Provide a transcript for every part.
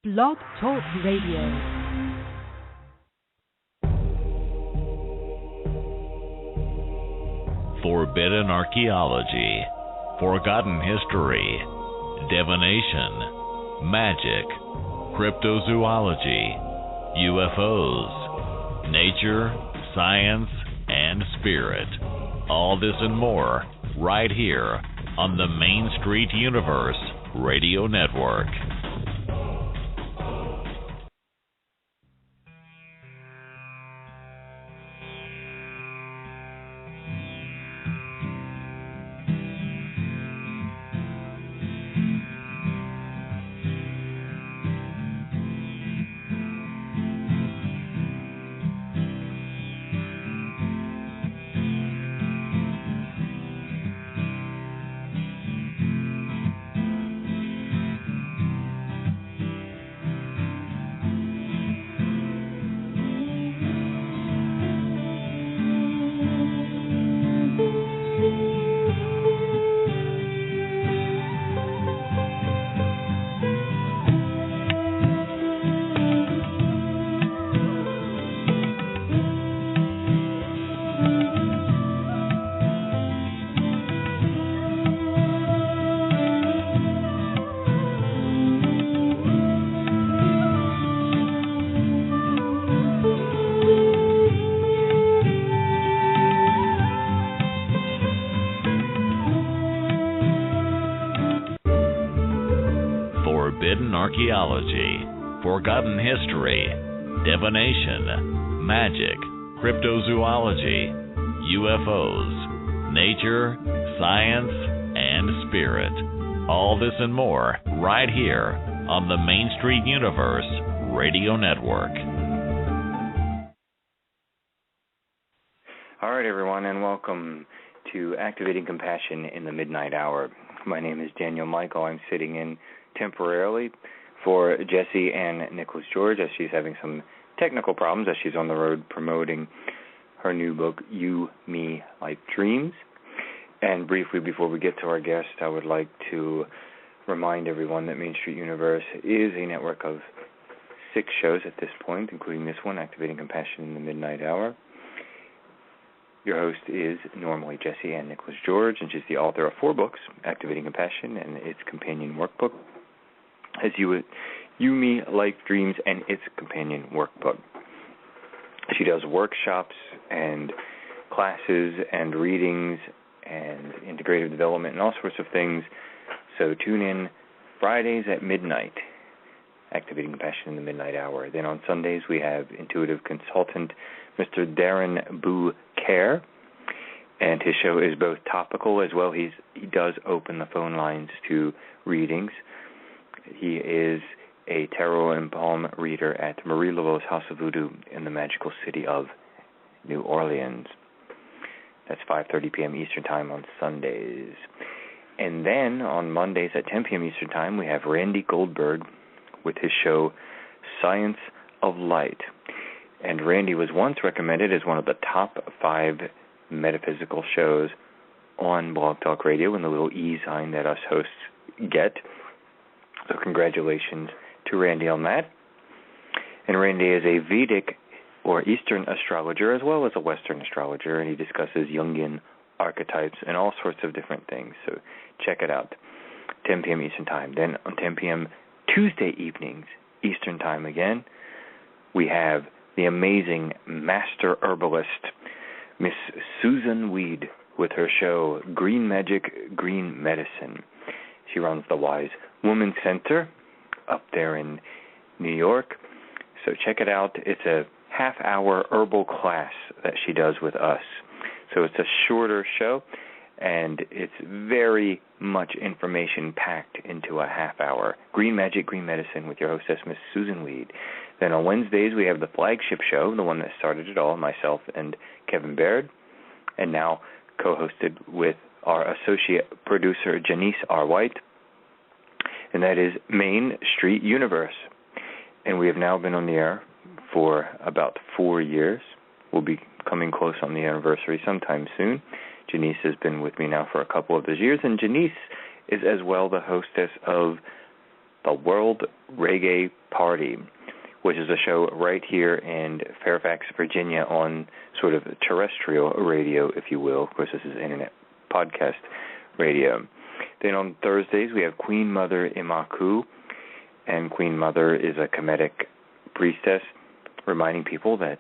Blog Talk Radio. Forbidden archaeology, forgotten history, divination, magic, cryptozoology, UFOs, nature, science, and spirit. All this and more right here on the Main Street Universe Radio Network. Forbidden archaeology, forgotten history, divination, magic, cryptozoology, UFOs, nature, science, and spirit. All this and more right here on the Main Street Universe Radio Network. All right, everyone, and welcome to Activating Compassion in the Midnight Hour. My name is Daniel Michael. I'm sitting in temporarily for Jesse and Nichols George as she's having some technical problems as she's on the road promoting her new book, You, Me, Life Dreams. And briefly, before we get to our guest, I would like to remind everyone that Main Street Universe is a network of 6 shows at this point, including this one, Activating Compassion in the Midnight Hour. Your host is normally Jesse Ann Nichols George, and she's the author of 4 books, Activating Compassion and its companion workbook, as You, Me, Life Dreams, and its companion workbook. She does workshops and classes and readings and integrative development and all sorts of things. So tune in Fridays at midnight, Activating Compassion in the Midnight Hour. Then on Sundays we have intuitive consultant Mr. Darren Boo Care, and his show is both topical as well. He does open the phone lines to readings. He is a tarot and palm reader at Marie Laveau's House of Voodoo in the magical city of New Orleans. That's 5:30 p.m. Eastern Time on Sundays. And then on Mondays at 10 p.m. Eastern Time, we have Randy Goldberg with his show Science of Light. And Randy was once recommended as one of the top 5 metaphysical shows on Blog Talk Radio, and the little E sign that us hosts get. So congratulations to Randy on that. And Randy is a Vedic or Eastern astrologer as well as a Western astrologer, and he discusses Jungian archetypes and all sorts of different things. So check it out, 10 p.m. Eastern Time. Then on 10 p.m. Tuesday evenings, Eastern Time again, we have the amazing master herbalist, Miss Susan Weed, with her show Green Magic, Green Medicine. She runs the Wise Woman Center up there in New York. So check it out. It's a half-hour herbal class that she does with us. So it's a shorter show, and it's very much information packed into a half hour. Green Magic, Green Medicine with your hostess, Miss Susan Weed. Then on Wednesdays, we have the flagship show, the one that started it all, myself and Kevin Baird, and now co-hosted with our associate producer, Janice R. White, and that is Main Street Universe. And we have now been on the air for about 4 years. We'll be coming close on the anniversary sometime soon. Janice has been with me now for a couple of those years, and Janice is as well the hostess of the World Reggae Party, which is a show right here in Fairfax, Virginia on sort of terrestrial radio, if you will. Of course, this is internet podcast radio. Then on Thursdays, we have Queen Mother Imaku, and Queen Mother is a Kemetic priestess, reminding people that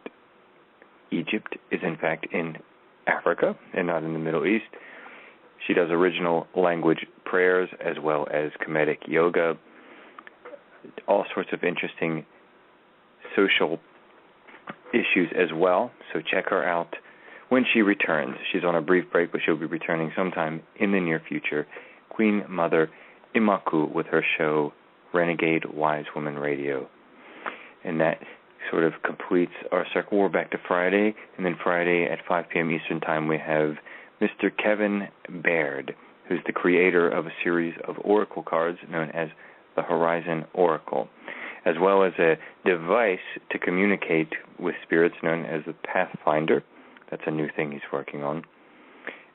Egypt is in fact in Africa and not in the Middle East. She does original language prayers as well as Kemetic yoga, all sorts of interesting social issues as well. So check her out when she returns. She's on a brief break, but she'll be returning sometime in the near future. Queen Mother Imaku with her show Renegade Wise Woman Radio. And that sort of completes our circle. We're back to Friday, and then Friday at 5 p.m. Eastern Time we have Mr. Kevin Baird, who's the creator of a series of oracle cards known as the Horizon Oracle, as well as a device to communicate with spirits known as the Pathfinder. That's a new thing he's working on.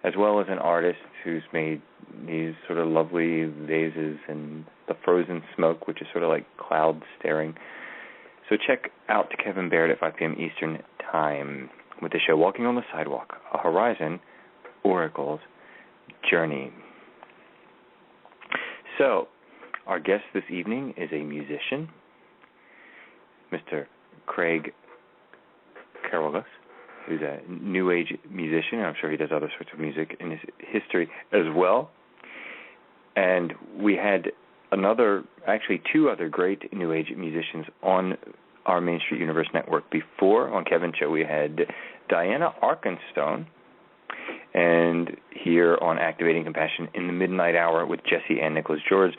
As well as an artist who's made these sort of lovely vases and the frozen smoke, which is sort of like clouds staring. So check out Kevin Baird at 5 p.m. Eastern Time with the show Walking on the Sidewalk, a Horizon Oracle's Journey. So, our guest this evening is a musician, Mr. Craig Karolus, who's a New Age musician. I'm sure he does other sorts of music in his history as well. And we had two other great New Age musicians on our Main Street Universe Network before. On Kevin's show, we had Diana Arkenstone. And here on Activating Compassion in the Midnight Hour with Jesse and Nichols George,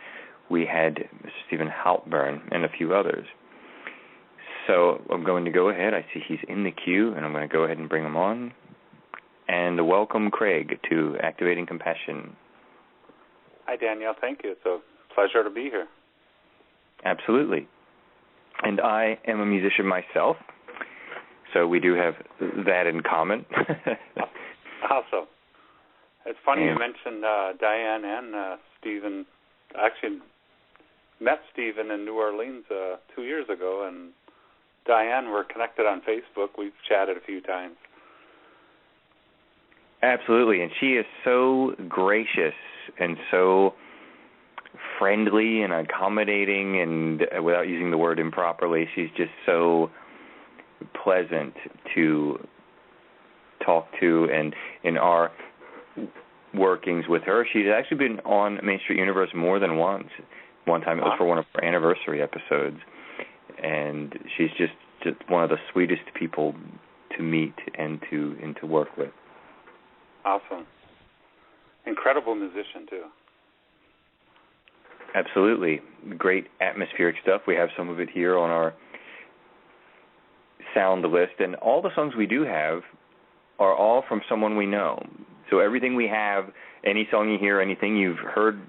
we had Mr. Stephen Halpburn and a few others. So I'm going to go ahead. I see he's in the queue, and I'm going to go ahead and bring him on. And welcome, Craig, to Activating Compassion. Hi, Danielle. Thank you. It's a pleasure to be here. Absolutely. And I am a musician myself, so we do have that in common. Awesome. It's funny you mentioned Diane and Stephen. I actually met Stephen in New Orleans 2 years ago, and Diane, we're connected on Facebook. We've chatted a few times. Absolutely, and she is so gracious and so friendly and accommodating, and without using the word improperly, she's just so pleasant to talk to. And in our workings with her, she's actually been on Main Street Universe more than once. One time it was for one of our anniversary episodes, and she's just one of the sweetest people to meet and to work with. Awesome. Incredible musician, too. Absolutely. Great atmospheric stuff. We have some of it here on our sound list, and all the songs we do have are all from someone we know. So everything we have, any song you hear, anything you've heard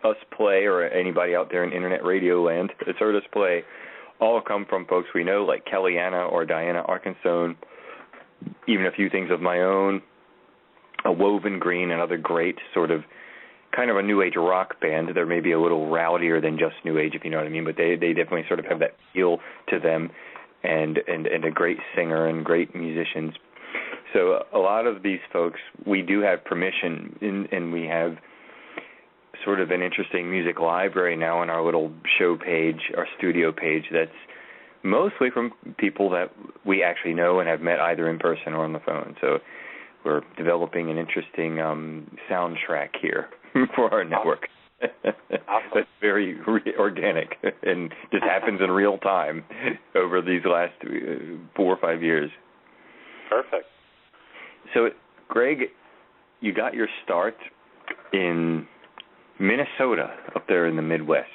us play, or anybody out there in internet radio land that's heard us play, all come from folks we know, like Kellyanna or Diana Arkenstone, even a few things of my own, a Woven Green, another great sort of kind of a New Age rock band. They're maybe a little rowdier than just New Age, if you know what I mean, but they definitely sort of have that feel to them, and a great singer and great musicians. So a lot of these folks, we do have permission, and we have sort of an interesting music library now on our little show page, our studio page, that's mostly from people that we actually know and have met either in person or on the phone. So we're developing an interesting soundtrack here for our network. Awesome. That's very organic and just happens in real time over these last 4 or 5 years. Perfect. So, Greg, you got your start in Minnesota, up there in the Midwest.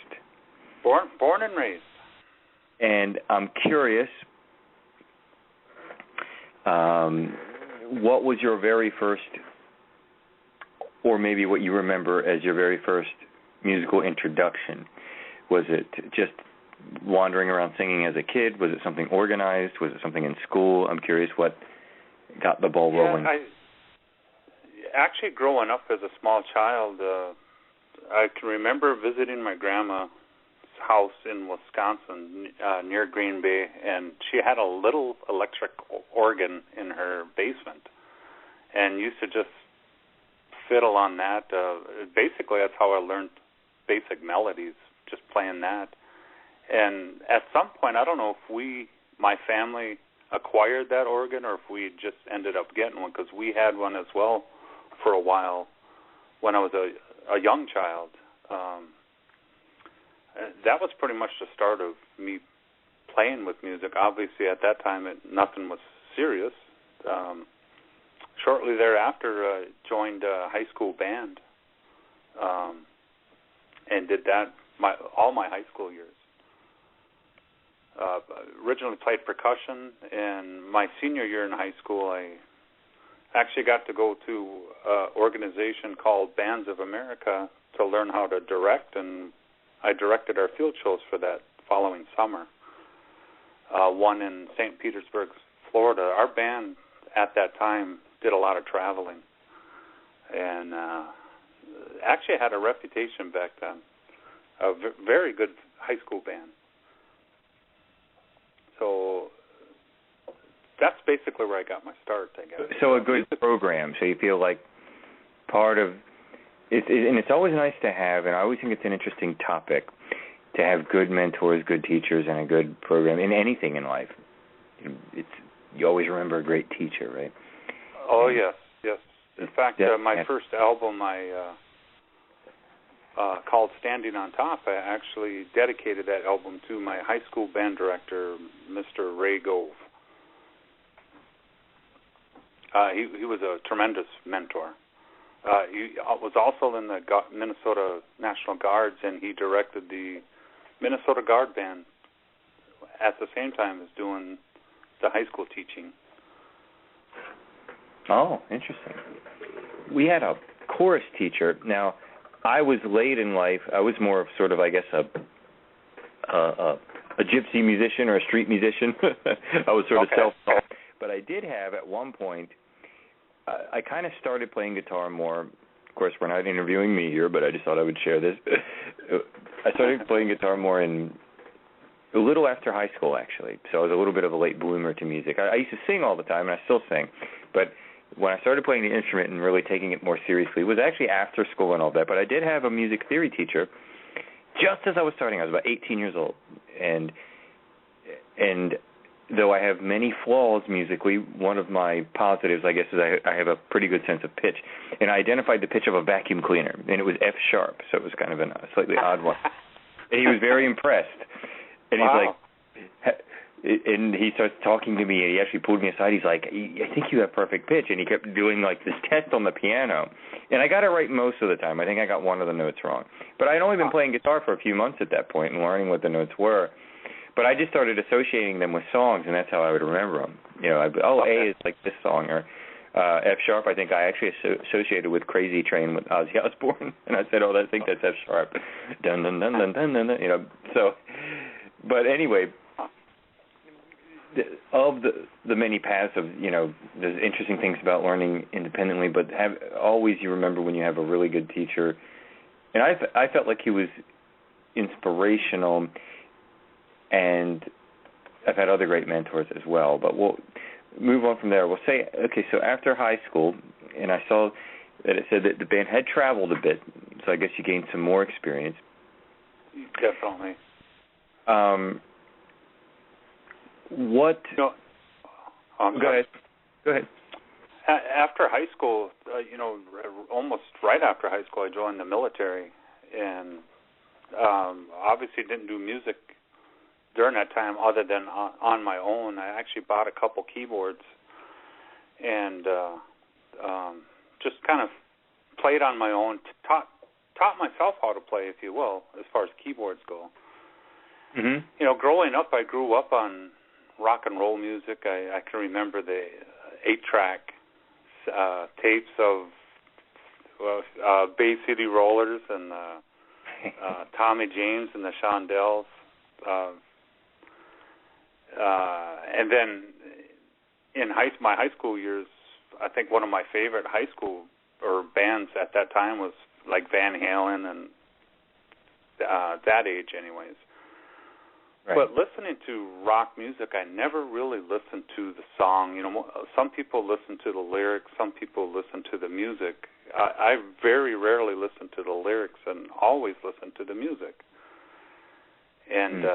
Born and raised. And I'm curious, what was your very first, or maybe what you remember as your very first musical introduction? Was it just wandering around singing as a kid? Was it something organized? Was it something in school? I'm curious what got the ball rolling. Actually, growing up as a small child, I can remember visiting my grandma house in Wisconsin near Green Bay, and she had a little electric organ in her basement, and used to just fiddle on that. Basically, that's how I learned basic melodies, just playing that. And at some point, I don't know if my family acquired that organ or if we just ended up getting one, because we had one as well for a while when I was a young child. That was pretty much the start of me playing with music. Obviously, at that time, nothing was serious. Shortly thereafter, joined a high school band and did that all my high school years. Originally played percussion, and my senior year in high school, I actually got to go to an organization called Bands of America to learn how to direct, and I directed our field shows for that following summer. One in St. Petersburg, Florida. Our band at that time did a lot of traveling, and actually had a reputation back then. A very good high school band. So that's basically where I got my start, I guess. So a good program. So you feel like part of it, and it's always nice to have, and I always think it's an interesting topic, to have good mentors, good teachers, and a good program in anything in life. You always remember a great teacher, right? Oh, yes. In fact, my first album called Standing on Top, I actually dedicated that album to my high school band director, Mr. Ray Gove. He was a tremendous mentor. He was also in the Minnesota National Guards, and he directed the Minnesota Guard Band at the same time as doing the high school teaching. Oh, interesting. We had a chorus teacher. Now, I was late in life. I was more of sort of, I guess, a gypsy musician or a street musician. I was sort of self-taught. But I did have, at one point, I kind of started playing guitar more. Of course, we're not interviewing me here, but I just thought I would share this. I started playing guitar more in a little after high school, actually. So I was a little bit of a late bloomer to music. I used to sing all the time, and I still sing. But when I started playing the instrument and really taking it more seriously, it was actually after school and all that. But I did have a music theory teacher just as I was starting. I was about 18 years old. And though I have many flaws musically, one of my positives, I guess, is I have a pretty good sense of pitch. And I identified the pitch of a vacuum cleaner, and it was F sharp, so it was kind of a slightly odd one. And he was very impressed. And he's like, and he starts talking to me, and he actually pulled me aside. He's like, I think you have perfect pitch. And he kept doing, like, this test on the piano. And I got it right most of the time. I think I got one of the notes wrong. But I'd only been playing guitar for a few months at that point and learning what the notes were. But I just started associating them with songs, and that's how I would remember them. You know, A is like this song, or F sharp. I think I actually associated with Crazy Train with Ozzy Osbourne, and I said, I think that's F sharp. Dun dun dun dun dun dun. You know, so. But anyway, of the many paths of, you know, there's interesting things about learning independently, but always you remember when you have a really good teacher. And I felt like he was inspirational. And I've had other great mentors as well. But we'll move on from there. We'll say, okay, so after high school, and I saw that it said that the band had traveled a bit, so I guess you gained some more experience. Definitely. What? No, go ahead. After high school, almost right after high school, I joined the military, and obviously didn't do music during that time other than on my own. I actually bought a couple keyboards and just kind of played on my own, taught myself how to play, if you will, as far as keyboards go. Mm-hmm. You know, growing up, I grew up on rock and roll music. I can remember the 8-track tapes of Bay City Rollers and Tommy James and the Shondells. And then in my high school years, I think one of my favorite high school or bands at that time was like Van Halen and that age anyways. Right. But listening to rock music, I never really listened to the song. Some people listen to the lyrics, some people listen to the music. I very rarely listen to the lyrics and always listen to the music. And,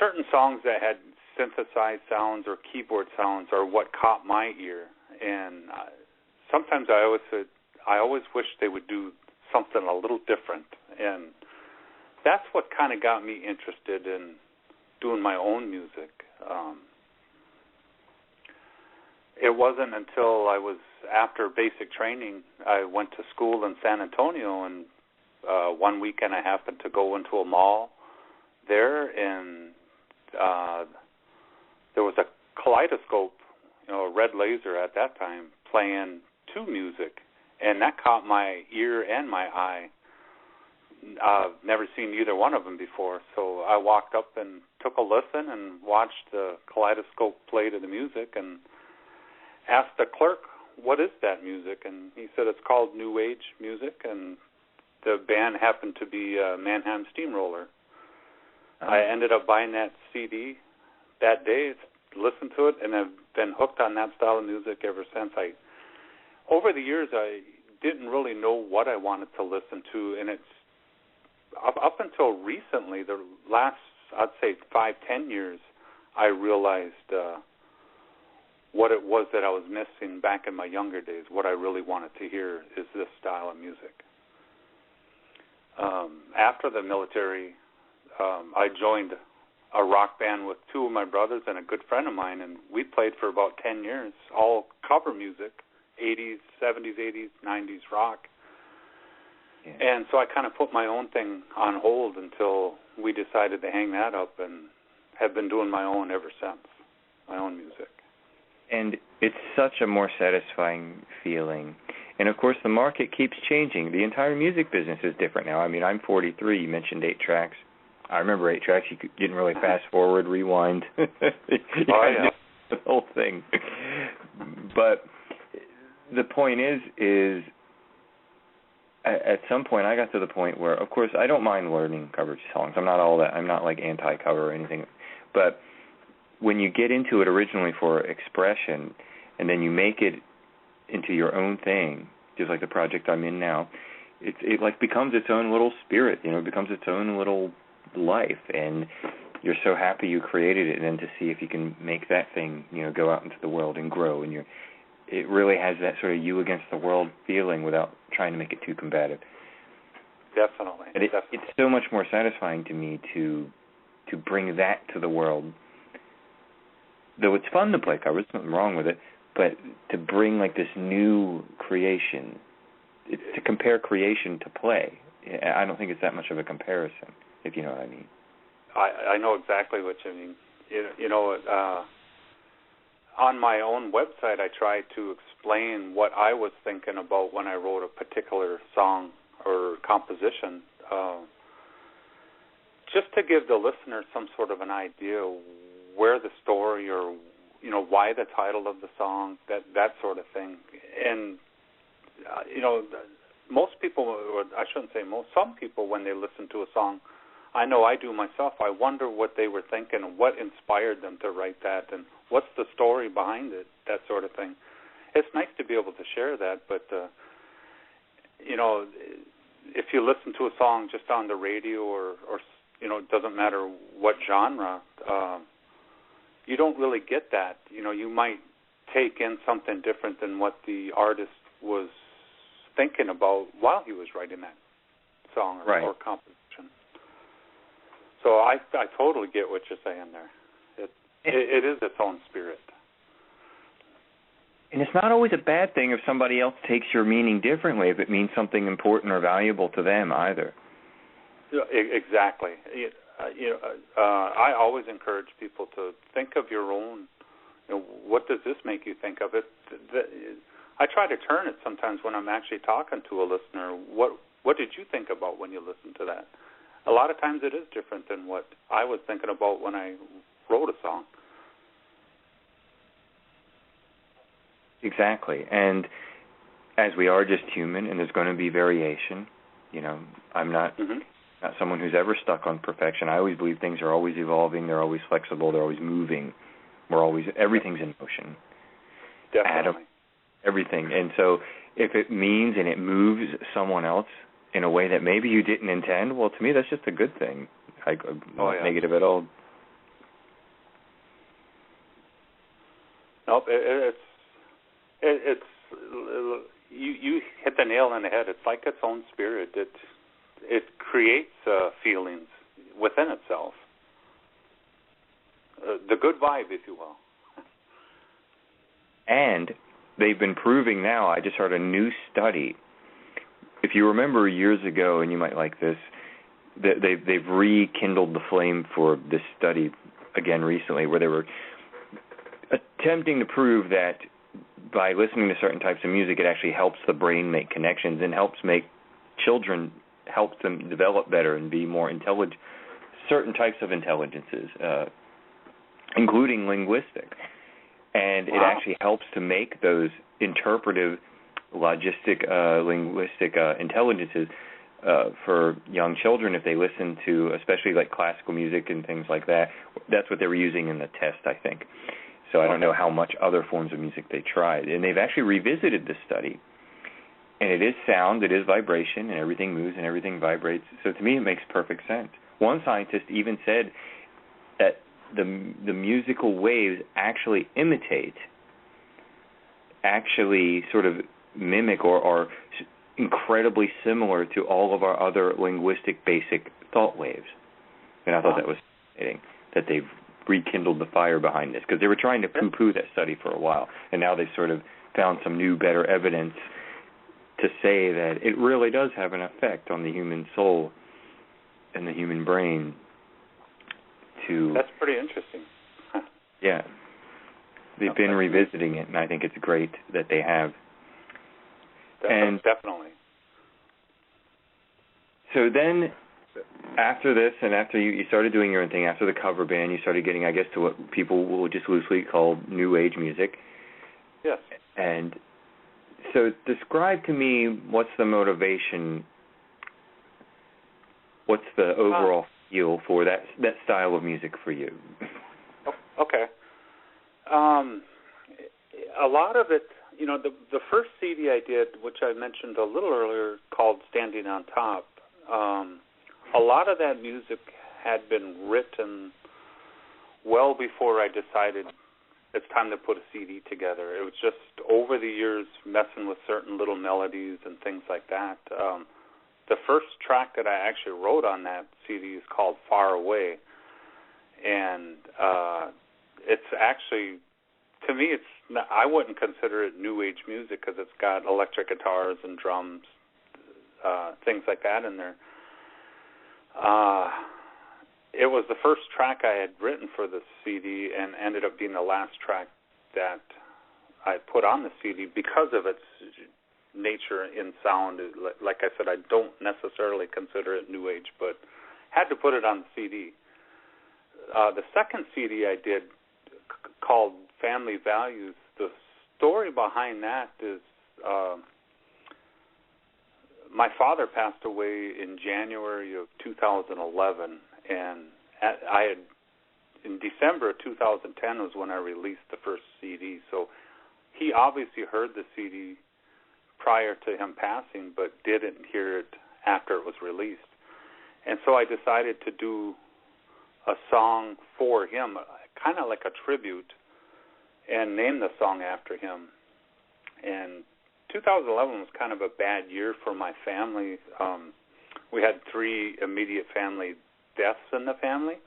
certain songs that had synthesized sounds or keyboard sounds are what caught my ear. And sometimes I always wish they would do something a little different. And that's what kind of got me interested in doing my own music. It wasn't until I was after basic training, I went to school in San Antonio, and one weekend I happened to go into a mall there, and there was a kaleidoscope, a red laser at that time, playing to music, and that caught my ear and my eye. I've never seen either one of them before, so I walked up and took a listen and watched the kaleidoscope play to the music and asked the clerk, what is that music? And he said it's called New Age music, and the band happened to be Mannheim Steamroller. I ended up buying that CD that day, listened to it, and I've been hooked on that style of music ever since. Over the years, I didn't really know what I wanted to listen to, and it's up until recently, the last, I'd say 5-10 years, I realized what it was that I was missing back in my younger days. What I really wanted to hear is this style of music. After the military, I joined a rock band with two of my brothers and a good friend of mine, and we played for about 10 years, all cover music, 80s, 70s, 80s, 90s rock. Yeah. And so I kind of put my own thing on hold until we decided to hang that up, and have been doing my own ever since, my own music. And it's such a more satisfying feeling. And, of course, the market keeps changing. The entire music business is different now. I mean, I'm 43. You mentioned 8 tracks. I remember 8 tracks. You didn't really fast forward, rewind. Yeah. The whole thing. But the point is at some point I got to the point where, of course, I don't mind learning cover songs. I'm not all that. I'm not like anti-cover or anything. But when you get into it originally for expression, and then you make it into your own thing, just like the project I'm in now, it like becomes its own little spirit. It becomes its own little life, and you're so happy you created it, and then to see if you can make that thing, go out into the world and grow, and it really has that sort of you against the world feeling without trying to make it too combative. Definitely. And it's so much more satisfying to me to bring that to the world. Though it's fun to play covers, there's nothing wrong with it, but to bring like this new creation, to compare creation to play, I don't think it's that much of a comparison, if you know what I mean. I know exactly what you mean. On my own website, I try to explain what I was thinking about when I wrote a particular song or composition, just to give the listener some sort of an idea where the story or, why the title of the song, that sort of thing. And, most people, or I shouldn't say most, some people, when they listen to a song, I know I do myself, I wonder what they were thinking and what inspired them to write that and what's the story behind it, that sort of thing. It's nice to be able to share that, but, if you listen to a song just on the radio or it doesn't matter what genre, you don't really get that. You might take in something different than what the artist was thinking about while he was writing that song or composition. So I totally get what you're saying there. It is its own spirit. And it's not always a bad thing if somebody else takes your meaning differently, if it means something important or valuable to them either. Exactly. I always encourage people to think of your own, what does this make you think of it? I try to turn it sometimes when I'm actually talking to a listener. What did you think about when you listened to that? A lot of times it is different than what I was thinking about when I wrote a song. Exactly. And as we are just human and there's going to be variation, I'm not not someone who's ever stuck on perfection. I always believe things are always evolving, they're always flexible, they're always moving. Everything's in motion. Definitely. Everything. And so if it means and it moves someone else in a way that maybe you didn't intend, well, to me, that's just a good thing. Not negative at all. Nope, it's you hit the nail on the head. It's like its own spirit. It creates feelings within itself. The good vibe, if you will. And they've been proving now, I just heard a new study. If you remember years ago, and you might like this, they've rekindled the flame for this study again recently, where they were attempting to prove that by listening to certain types of music, it actually helps the brain make connections and helps them develop better and be more intelligent, certain types of intelligences, including linguistic. And it actually helps to make those interpretive, linguistic intelligences for young children if they listen to, especially like classical music and things like that. That's what they were using in the test, I think. So I don't know how much other forms of music they tried. And they've actually revisited this study. And it is sound, it is vibration, and everything moves and everything vibrates. So to me, it makes perfect sense. One scientist even said that the musical waves actually sort of mimic or are incredibly similar to all of our other linguistic basic thought waves. And I thought that was fascinating, that they've rekindled the fire behind this, because they were trying to poo-poo that study for a while, and now they've sort of found some new, better evidence to say that it really does have an effect on the human soul and the human brain. That's pretty interesting. Huh. Yeah. They've been revisiting it, and I think it's great that they have. Definitely. So then, after this, and after you started doing your own thing, after the cover band, you started getting, I guess, to what people will just loosely call New Age music. Yes. And so describe to me what's the motivation, what's the overall feel for that style of music for you? Okay. A lot of it, the first CD I did, which I mentioned a little earlier, called Standing on Top, a lot of that music had been written well before I decided it's time to put a CD together. It was just over the years messing with certain little melodies and things like that. The first track that I actually wrote on that CD is called Far Away, and it's actually, to me, I wouldn't consider it New Age music because it's got electric guitars and drums, things like that in there. It was the first track I had written for the CD and ended up being the last track that I put on the CD because of its nature in sound. Like I said, I don't necessarily consider it New Age, but had to put it on the CD. The second CD I did called Family Values, the story behind that is my father passed away in January of 2011, and in December of 2010 was when I released the first CD. So he obviously heard the CD prior to him passing, but didn't hear it after it was released. And so I decided to do a song for him, kind of like a tribute, and name the song after him. And 2011 was kind of a bad year for my family. We had 3 immediate family deaths in the family,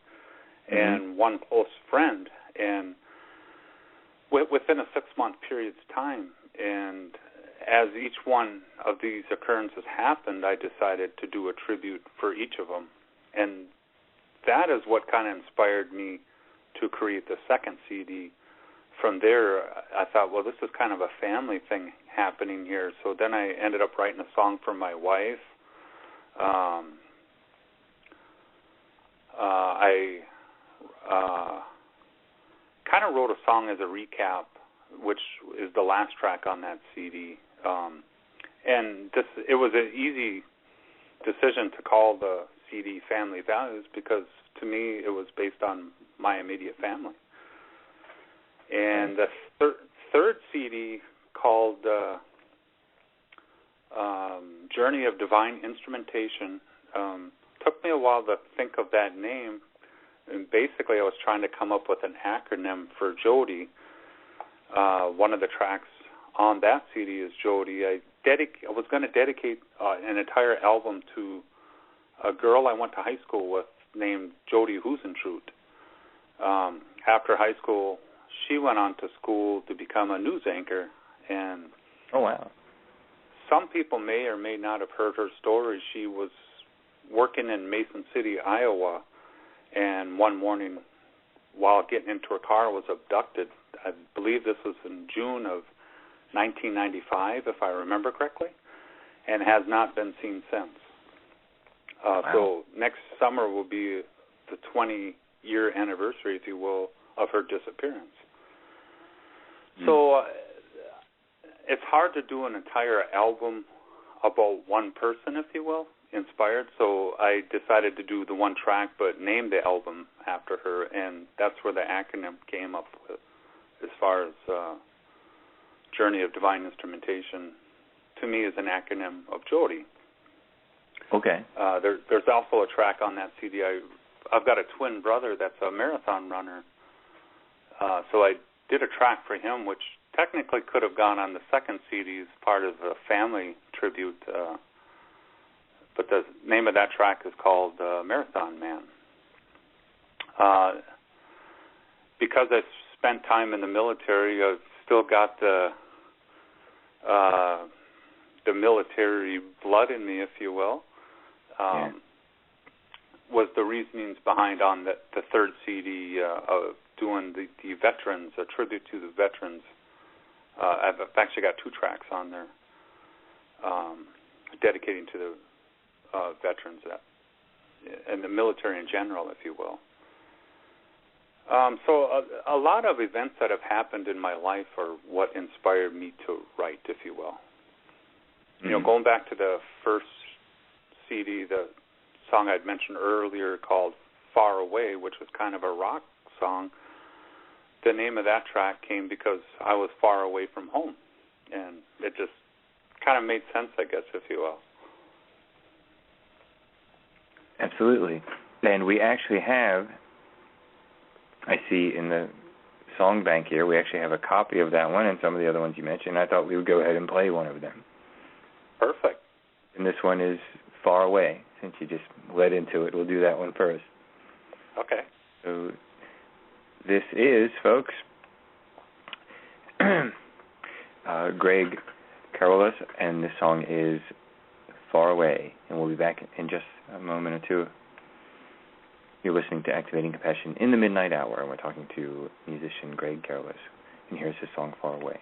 and one close friend, and within a 6-month period's time. And as each one of these occurrences happened, I decided to do a tribute for each of them. And that is what kind of inspired me to create the second CD. From there, I thought, well, this is kind of a family thing happening here. So then I ended up writing a song for my wife. I kind of wrote a song as a recap, which is the last track on that CD. And it was an easy decision to call the CD, Family Values, because to me it was based on my immediate family. And the third CD, called Journey of Divine Instrumentation, took me a while to think of that name. And basically I was trying to come up with an acronym for Jody. One of the tracks on that CD is Jody. I was going to dedicate an entire album to a girl I went to high school with named Jody Husentrut. After high school, she went on to school to become a news anchor. And oh, wow. Some people may or may not have heard her story. She was working in Mason City, Iowa, and one morning while getting into her car was abducted. I believe this was in June of 1995, if I remember correctly, and has not been seen since. Wow. So next summer will be the 20-year anniversary, if you will, of her disappearance. So it's hard to do an entire album about one person, if you will, inspired. So I decided to do the one track but name the album after her, and that's where the acronym came up with, as far as Journey of Divine Instrumentation, to me is an acronym of Jody. Okay. There's also a track on that CD. I've got a twin brother that's a marathon runner, so I did a track for him, which technically could have gone on the second CD as part of a family tribute, but the name of that track is called Marathon Man. Because I spent time in the military, I've still got the military blood in me, if you will. Was the reasonings behind on the third CD of doing the veterans, a tribute to the veterans. I've actually got two tracks on there dedicating to the veterans and the military in general, if you will. So a lot of events that have happened in my life are what inspired me to write, if you will. You know, going back to the first CD, the song I'd mentioned earlier called Far Away, which was kind of a rock song, the name of that track came because I was far away from home. And it just kind of made sense, I guess, if you will. Absolutely. And we actually have, I see in the song bank here, we actually have a copy of that one and some of the other ones you mentioned. I thought we would go ahead and play one of them. Perfect. And this one is Far Away. Since you just led into it, we'll do that one first. Okay. So this is, folks, Greg Karolus, and this song is Far Away. And we'll be back in just a moment or two. You're listening to Activating Compassion in the Midnight Hour, and we're talking to musician Greg Karolus. And here's his song, Far Away.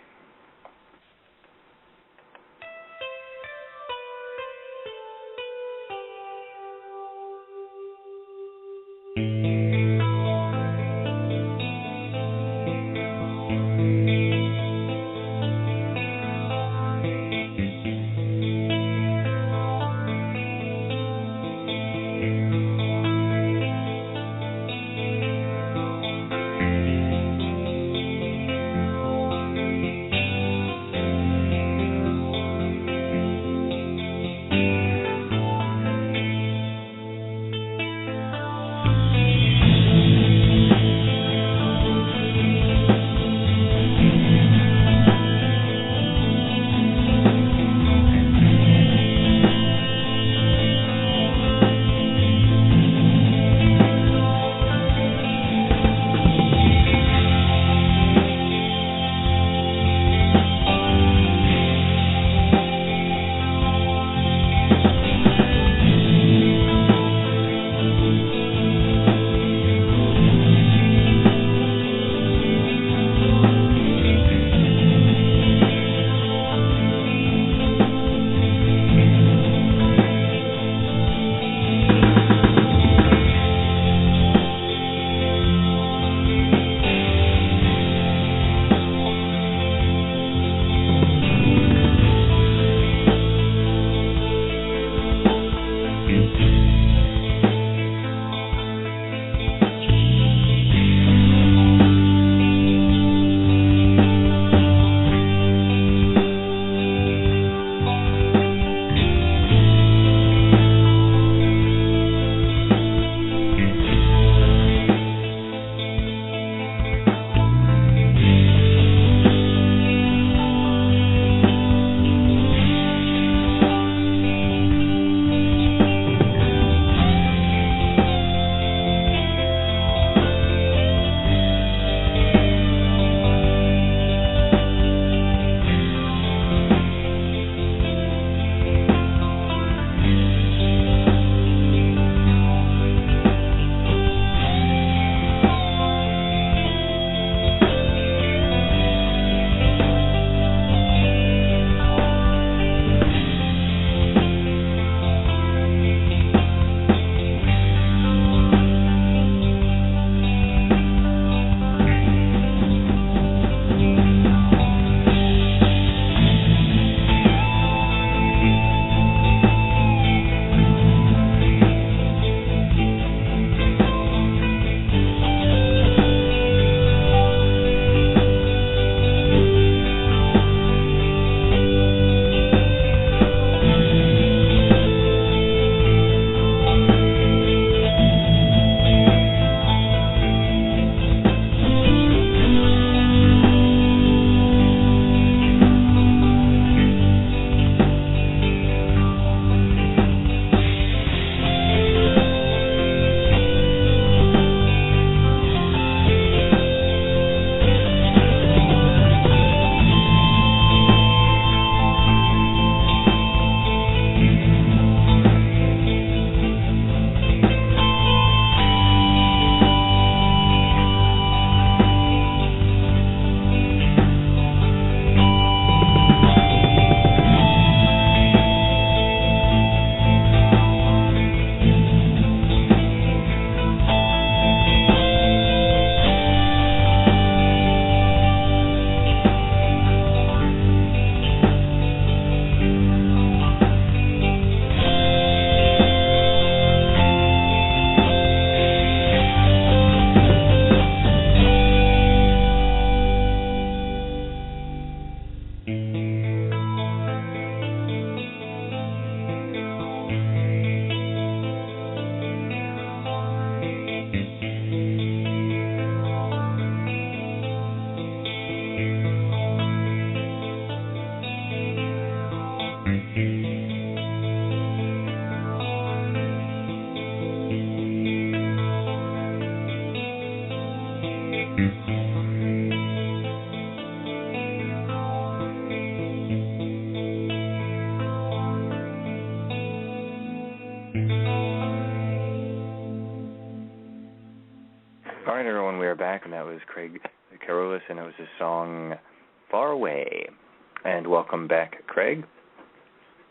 All right, everyone, we are back, and that was Craig Karolus, and it was his song Far Away. And welcome back, Craig.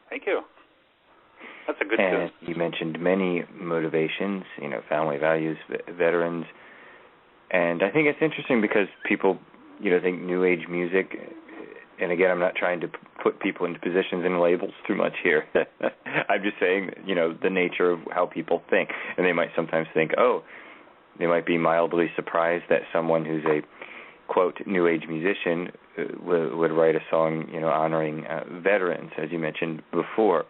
Thank you. That's a good tune. And you mentioned many motivations, family values, veterans. And I think it's interesting because people, think New Age music, and again, I'm not trying to put people into positions and labels too much here. I'm just saying, the nature of how people think. And they might sometimes think, they might be mildly surprised that someone who's a, quote, New Age musician would write a song, honoring veterans, as you mentioned before.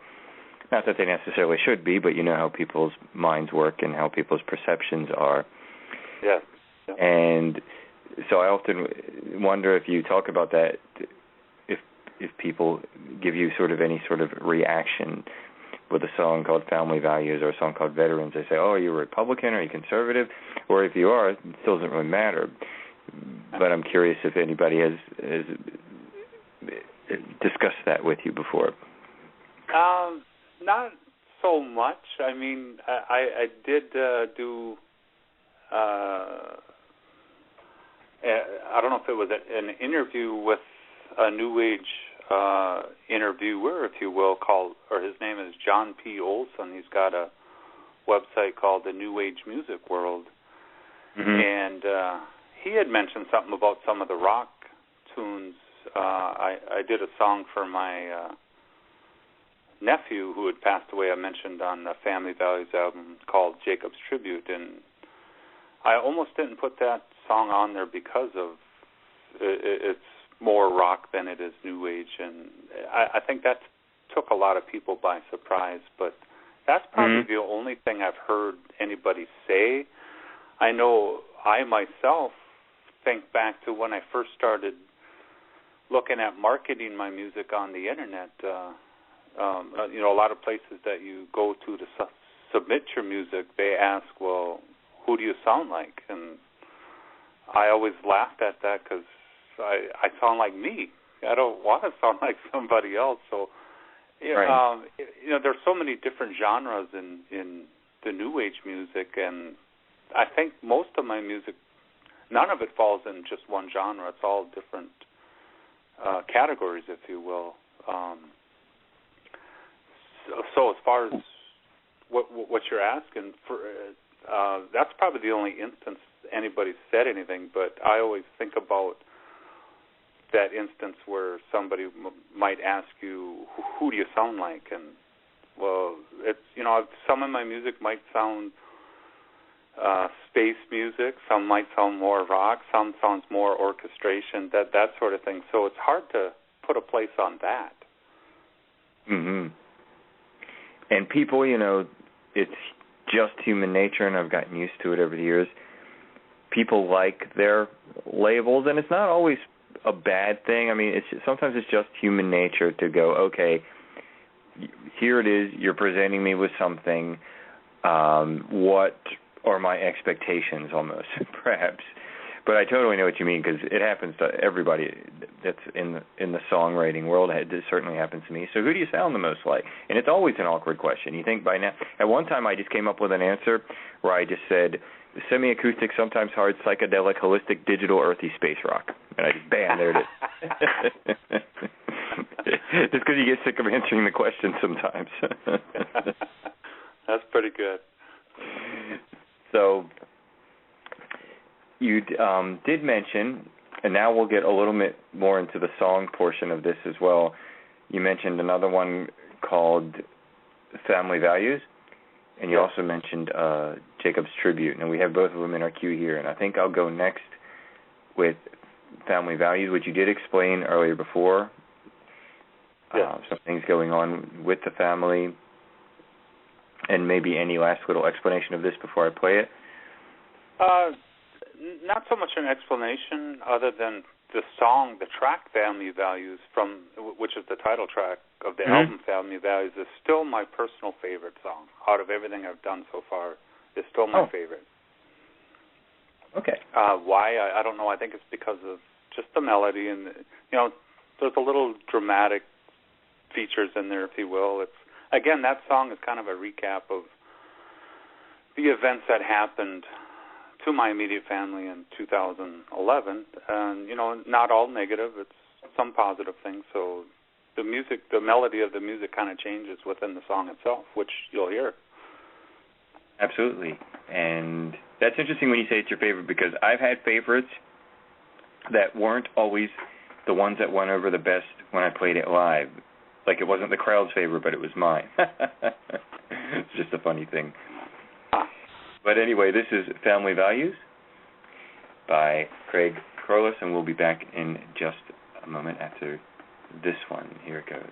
Not that they necessarily should be, but you know how people's minds work and how people's perceptions are. Yeah. And so I often wonder if you talk about that, if people give you any sort of reaction with a song called Family Values or a song called Veterans. They say, are you a Republican, are you conservative? Or if you are, it still doesn't really matter. But I'm curious if anybody has discussed that with you before. Not so much. I mean, I did do, I don't know if it was an interview with a New Age interviewer, if you will, his name is John P. Olson. He's got a website called the New Age Music World. Mm-hmm. And he had mentioned something about some of the rock tunes. I did a song for my nephew who had passed away, I mentioned on the Family Values album, called Jacob's Tribute, and I almost didn't put that song on there because of it's more rock than it is New Age, and I think that took a lot of people by surprise, but that's probably the only thing I've heard anybody say. I know I myself think back to when I first started looking at marketing my music on the internet. A lot of places that you go to submit your music, they ask, well, who do you sound like? And I always laughed at that because I sound like me. I don't want to sound like somebody else. So, there's so many different genres in the New Age music, and I think most of my music, none of it falls in just one genre. It's all different categories, if you will. So as far as what you're asking for, that's probably the only instance anybody's said anything. But I always think about that instance where somebody might ask you, "Who do you sound like?" And well, it's some of my music might sound space music, some might sound more rock, some sounds more orchestration, that sort of thing. So it's hard to put a place on that. Mhm. And people, it's just human nature, and I've gotten used to it over the years. People like their labels, and it's not always a bad thing. I mean, sometimes it's just human nature to go, okay, here it is, you're presenting me with something, what are my expectations almost, perhaps. But I totally know what you mean, because it happens to everybody that's in the songwriting world. It certainly happens to me. So who do you sound the most like? And it's always an awkward question. You think by now, at one time I just came up with an answer where I just said, semi-acoustic, sometimes hard, psychedelic, holistic, digital, earthy, space rock. And I just, bam, there it is. Just because you get sick of answering the question sometimes. That's pretty good. So you did mention, and now we'll get a little bit more into the song portion of this as well. You mentioned another one called Family Values, and you also mentioned Jacob's Tribute. And we have both of them in our queue here, and I think I'll go next with Family Values, which you did explain earlier before. Some things going on with the family, and maybe any last little explanation of this before I play it? Not so much an explanation other than the song, the track Family Values, which is the title track of the album Family Values, is still my personal favorite song. Out of everything I've done so far, it's still my favorite. Okay. Why? I don't know. I think it's because of just the melody, and there's a little dramatic features in there, if you will. It's again, that song is kind of a recap of the events that happened to my immediate family in 2011, and not all negative. It's some positive things. So the melody of the music kind of changes within the song itself, which you'll hear. Absolutely. And that's interesting when you say it's your favorite, because I've had favorites that weren't always the ones that went over the best when I played it live. Like it wasn't the crowd's favorite, but it was mine. It's just a funny thing. But anyway, this is Family Values by Craig Karolus, and we'll be back in just a moment after this one. Here it goes.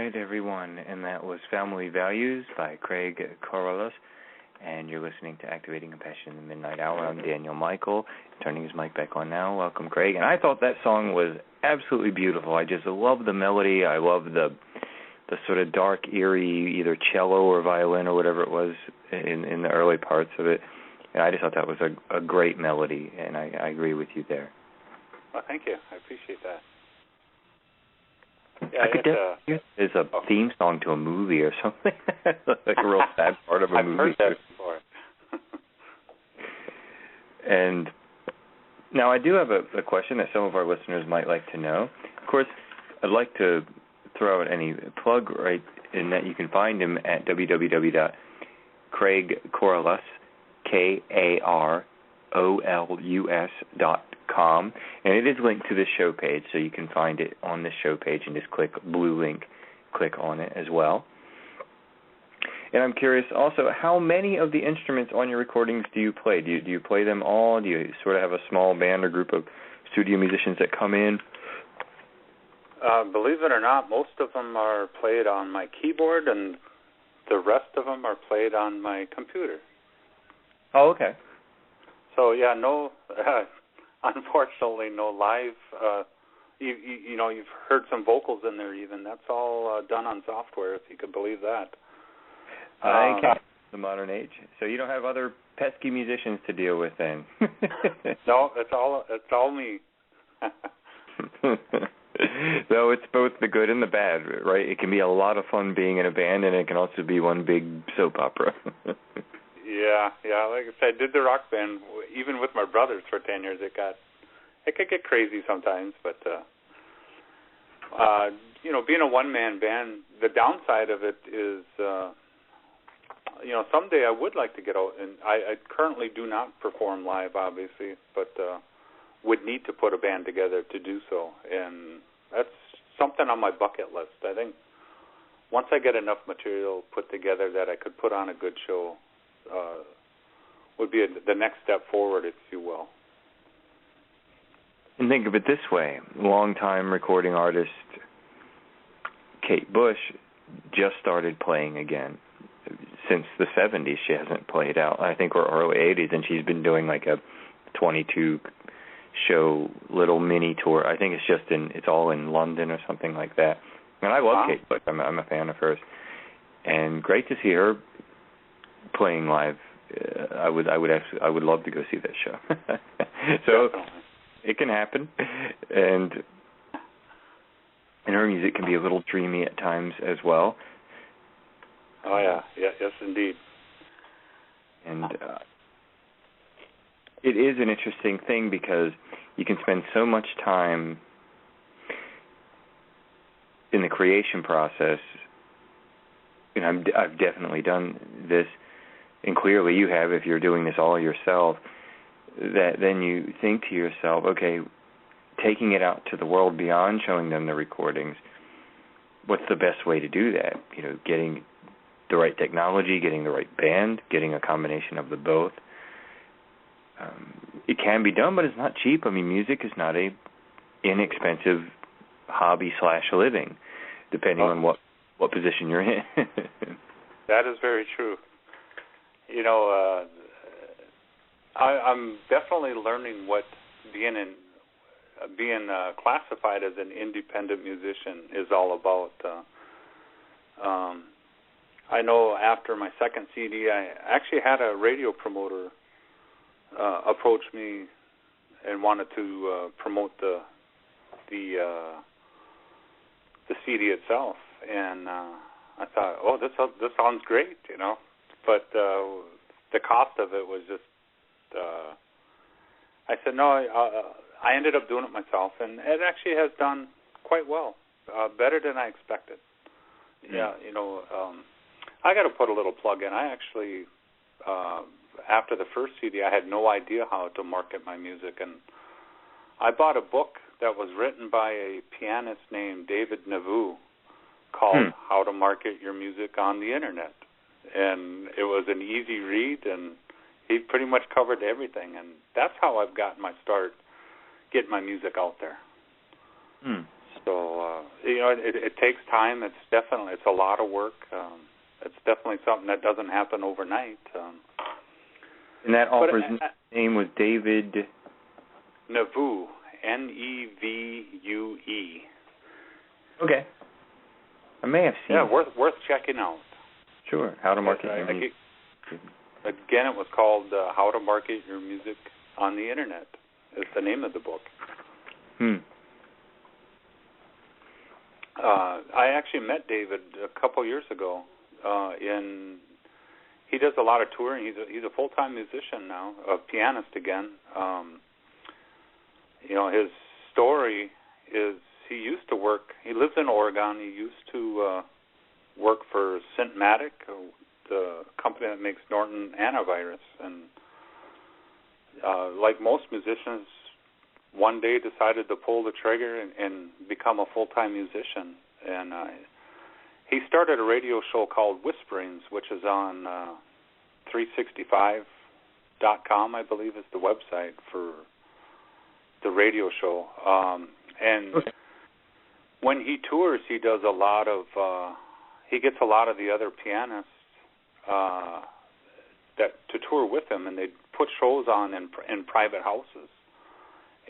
right, everyone, and that was Family Values by Craig Karolus, and you're listening to Activating Compassion in the Midnight Hour. I'm Daniel Michael, turning his mic back on now. Welcome, Craig. And I thought that song was absolutely beautiful. I just love the melody. I love the sort of dark, eerie, either cello or violin or whatever it was in the early parts of it. And I just thought that was a great melody, and I agree with you there. Well, thank you. I appreciate that. Yeah, I could definitely it's a theme song to a movie or something, like a real sad part of a movie. I've heard that before. And now I do have a question that some of our listeners might like to know. Of course, I'd like to throw out any plug right in that you can find him at www.craigkarolus, KAROLUS.com, and it is linked to this show page, so you can find it on this show page and just click blue link, click on it as well. And I'm curious also, how many of the instruments on your recordings do you play? Do you play them all? Do you sort of have a small band or group of studio musicians that come in? Believe it or not, most of them are played on my keyboard, and the rest of them are played on my computer. Oh, okay. So yeah, no, unfortunately, no live. You know, you've heard some vocals in there. Even that's all done on software, if you could believe that. I can't. The modern age. So you don't have other pesky musicians to deal with then. No, it's all me. So it's both the good and the bad, right? It can be a lot of fun being in a band, and it can also be one big soap opera. Yeah. Like I said, I did the rock band even with my brothers for 10 years. It could get crazy sometimes, but you know, being a one-man band, the downside of it is, you know, someday I would like to get out, and I currently do not perform live, obviously, but would need to put a band together to do so, and that's something on my bucket list. I think once I get enough material put together that I could put on a good show, would be the next step forward, if you will. And think of it this way. Longtime recording artist Kate Bush just started playing again. Since the 70s, she hasn't played out. I think we're early 80s, and she's been doing like a 22-show little mini tour. I think it's all in London or something like that. And I love Kate Bush. I'm a fan of hers. And great to see her playing live. I would love to go see that show. So it can happen, and her music can be a little dreamy at times as well. Oh yeah, yes indeed. And it is an interesting thing because you can spend so much time in the creation process. And I've definitely done this. And clearly you have, if you're doing this all yourself, that then you think to yourself, okay, taking it out to the world beyond showing them the recordings, what's the best way to do that? You know, getting the right technology, getting the right band, getting a combination of the both. It can be done, but it's not cheap. I mean, music is not a inexpensive hobby/living, depending on what position you're in. That is very true. You know, I'm definitely learning what being classified as an independent musician is all about. I know after my second CD, I actually had a radio promoter approach me and wanted to promote the CD itself, and I thought, oh, this sounds great, you know. But the cost of it was just, I said, no, I ended up doing it myself, and it actually has done quite well, better than I expected. Yeah, you know, I got to put a little plug in. I actually, after the first CD, I had no idea how to market my music, and I bought a book that was written by a pianist named David Navu called How to Market Your Music on the Internet. And it was an easy read, and he pretty much covered everything. And that's how I've gotten my start, getting my music out there. So it takes time. It's a lot of work. It's definitely something that doesn't happen overnight. And that author's name was David Nevue, Nevue. Okay. I may have seen. Yeah, worth checking out. Sure. How to market your music. Again, it was called How to Market Your Music on the Internet. Is the name of the book. I actually met David a couple years ago. He does a lot of touring. He's a full-time musician now, a pianist again. His story is he used to work. He lives in Oregon. He used to work for Syntmatic, the company that makes Norton antivirus, and like most musicians, one day decided to pull the trigger and become a full-time musician. And he started a radio show called Whisperings, which is on 365.com, I believe is the website for the radio show. And when he tours, he does a lot of he gets a lot of the other pianists that to tour with him, and they put shows on in private houses.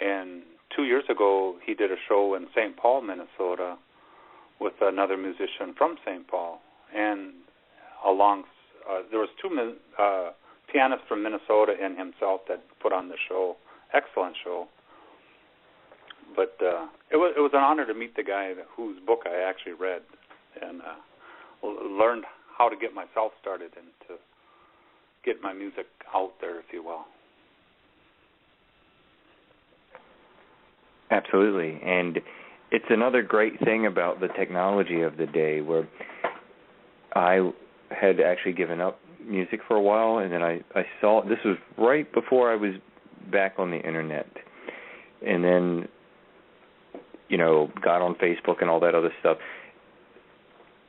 And 2 years ago, he did a show in St. Paul, Minnesota, with another musician from St. Paul, and there was two pianists from Minnesota and himself that put on the show. Excellent show. But it was an honor to meet the guy whose book I actually read and learned how to get myself started and to get my music out there, if you will. Absolutely. And it's another great thing about the technology of the day, where I had actually given up music for a while, and then I saw, this was right before I was back on the internet, and then, got on Facebook and all that other stuff.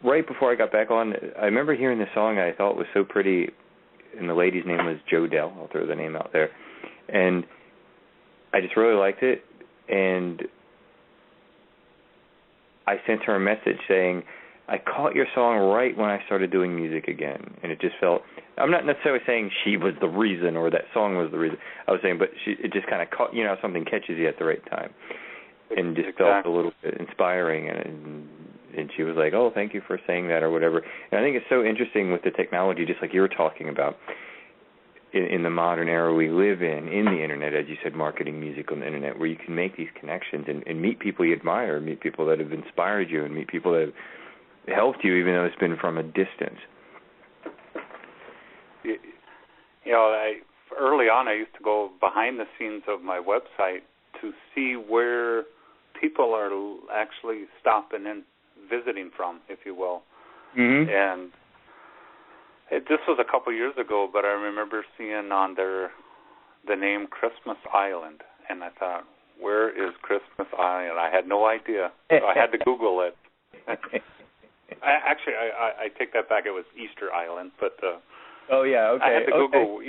Right before I got back on, I remember hearing the song I thought was so pretty, and the lady's name was Jo Dell. I'll throw the name out there. And I just really liked it, and I sent her a message saying, I caught your song right when I started doing music again. And it just felt, I'm not necessarily saying she was the reason or that song was the reason. I was saying, but it just kind of caught, something catches you at the right time. And just felt a little bit inspiring. And she was like, oh, thank you for saying that or whatever. And I think it's so interesting with the technology, just like you were talking about, in the modern era we live in the Internet, as you said, marketing music on the Internet, where you can make these connections and meet people you admire, meet people that have inspired you, and meet people that have helped you, even though it's been from a distance. Early on, I used to go behind the scenes of my website to see where people are actually stopping and visiting from, if you will. Mm-hmm. And this was a couple years ago, but I remember seeing on there the name Christmas Island, and I thought, where is Christmas Island? I had no idea, so I had to Google it. I take that back. It was Easter Island, but oh yeah, okay. I had to Google.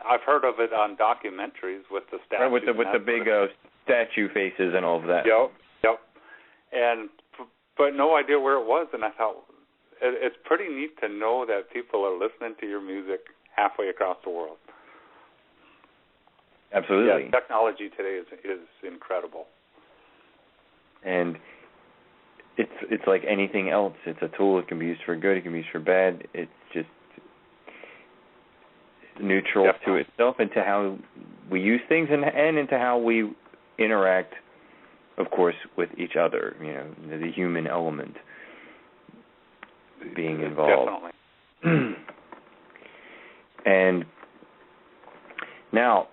I've heard of it on documentaries with the statues, with the big statue faces and all of that. Yep. But no idea where it was, and I thought, it's pretty neat to know that people are listening to your music halfway across the world. Absolutely. Yeah, technology today is incredible. And it's like anything else. It's a tool. It can be used for good. It can be used for bad. It's just neutral to itself and to how we use things and into how we interact, of course, with each other. The human element being involved. Definitely. And now,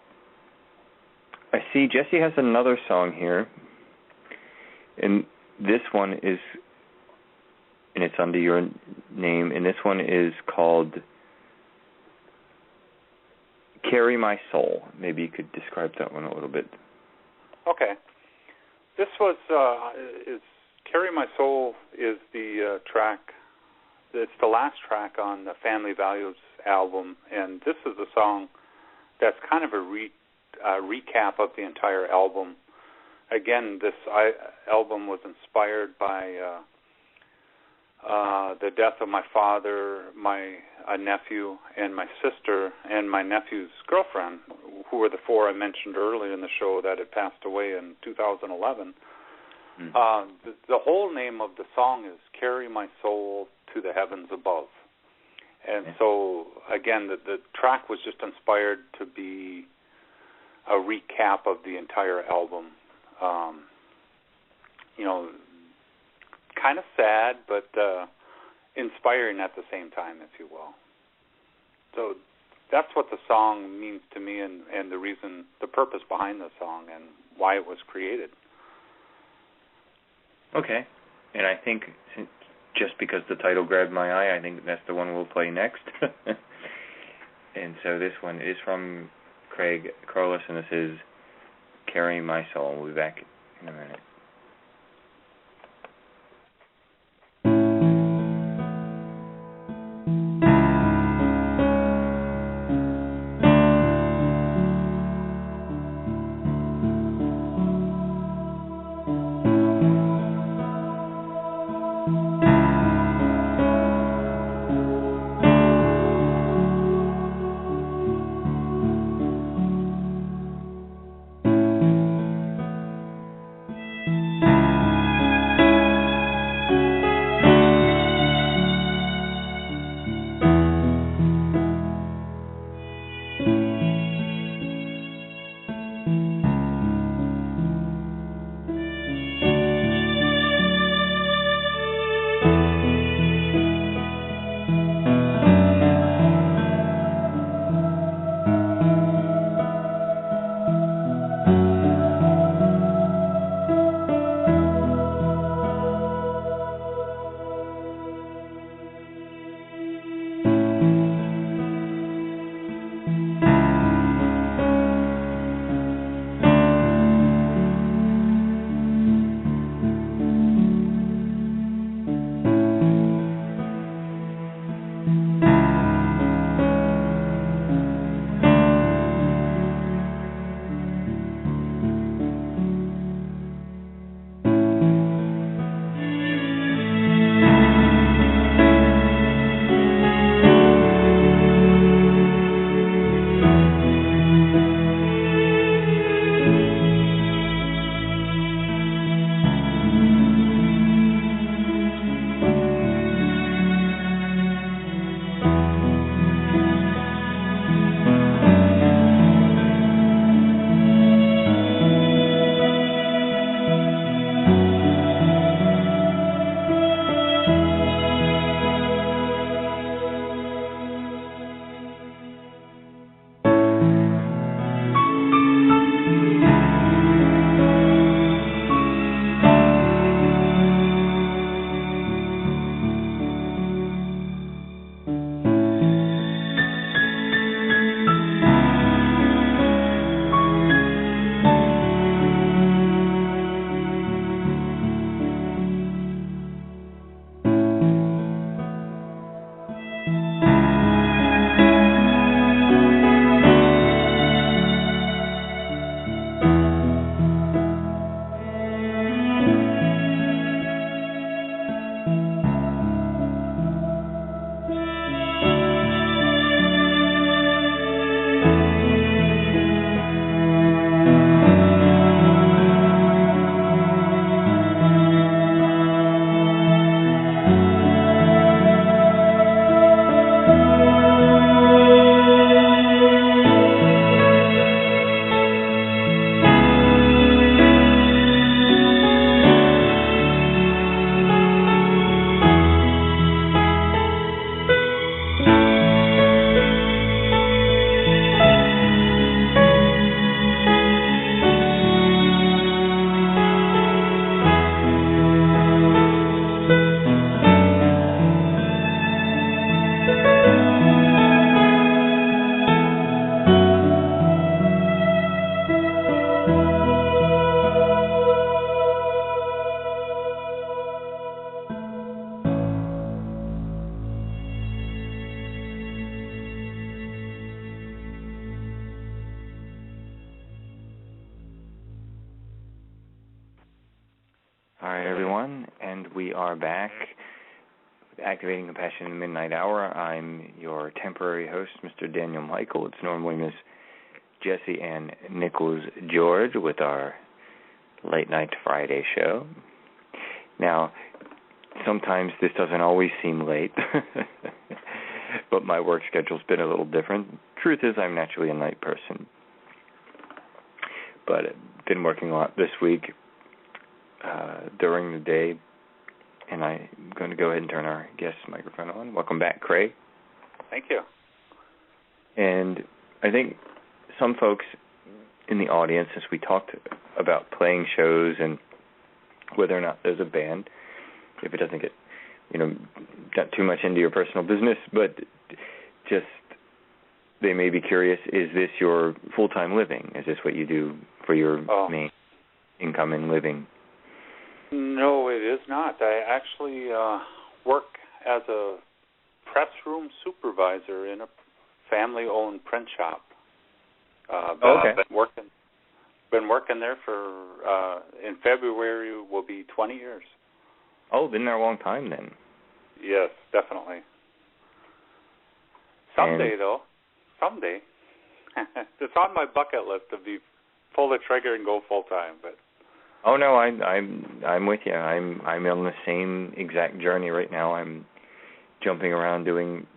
I see Jesse has another song here, and this one is, and it's under your name, and this one is called Carry My Soul. Maybe you could describe that one a little bit. Okay. This was, is Carry My Soul is the track. It's the last track on the Family Values album, and this is a song that's kind of a recap of the entire album. again, this album was inspired by the death of my father, a nephew, and my sister, and my nephew's girlfriend, who were the four I mentioned earlier in the show that had passed away in 2011. The whole name of the song is Carry My Soul to the Heavens Above. And so, again, the track was just inspired to be a recap of the entire album. Kind of sad, but inspiring at the same time, if you will. So that's what the song means to me, and the purpose behind the song, and why it was created. Okay, and I think just because the title grabbed my eye, I think that's the one we'll play next. And so this one is from Craig Karolus, and this is Carry My Soul. We'll be back in a minute. All right, everyone, and we are back with Activating Compassion in the Midnight Hour. I'm your temporary host, Mr. Daniel Michael. It's normally Miss Jessie and Nichols George with our Late Night Friday show. Now, sometimes this doesn't always seem late, but my work schedule's been a little different. Truth is, I'm naturally a night person, but I've been working a lot this week during the day, and I'm going to go ahead and turn our guest microphone on. Welcome back, Craig. Thank you. And I think some folks in the audience, as we talked about playing shows and whether or not there's a band, if it doesn't get, got too much into your personal business, but just they may be curious, is this your full-time living? Is this what you do for your main income and living? No, it is not. I actually work as a press room supervisor in a family-owned print shop. Been working there for in February will be 20 years. Oh, been there a long time then. Yes, definitely. Someday, though, it's on my bucket list to pull the trigger and go full time. But oh no, I'm with you. I'm on the same exact journey right now. I'm jumping around doing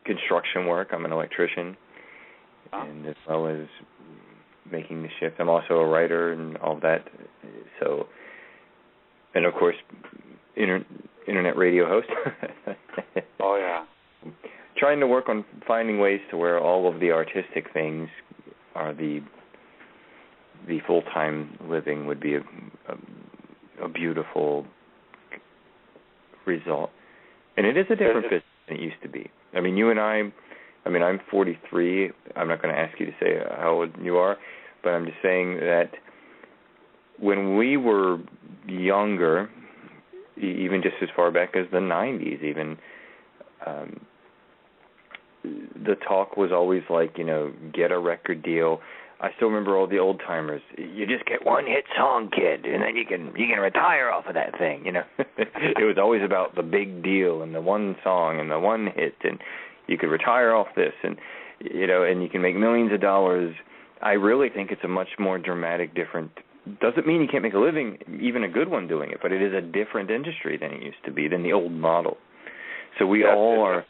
construction work. I'm an electrician, and as well as making the shift. I'm also a writer and all that. So, and of course, internet radio host. Oh yeah. Trying to work on finding ways to where all of the artistic things are the full-time living would be a beautiful result. And it is a different business than it used to be. I mean, you and I'm 43. I'm not going to ask you to say how old you are, but I'm just saying that when we were younger, even just as far back as the 90s even, the talk was always like, get a record deal. I still remember all the old timers. You just get one hit song, kid, and then you can retire off of that thing. It was always about the big deal and the one song and the one hit, and you could retire off this, and and you can make millions of dollars. I really think it's a much more dramatic, different. Doesn't mean you can't make a living, even a good one, doing it, but it is a different industry than it used to be, than the old model. So we all are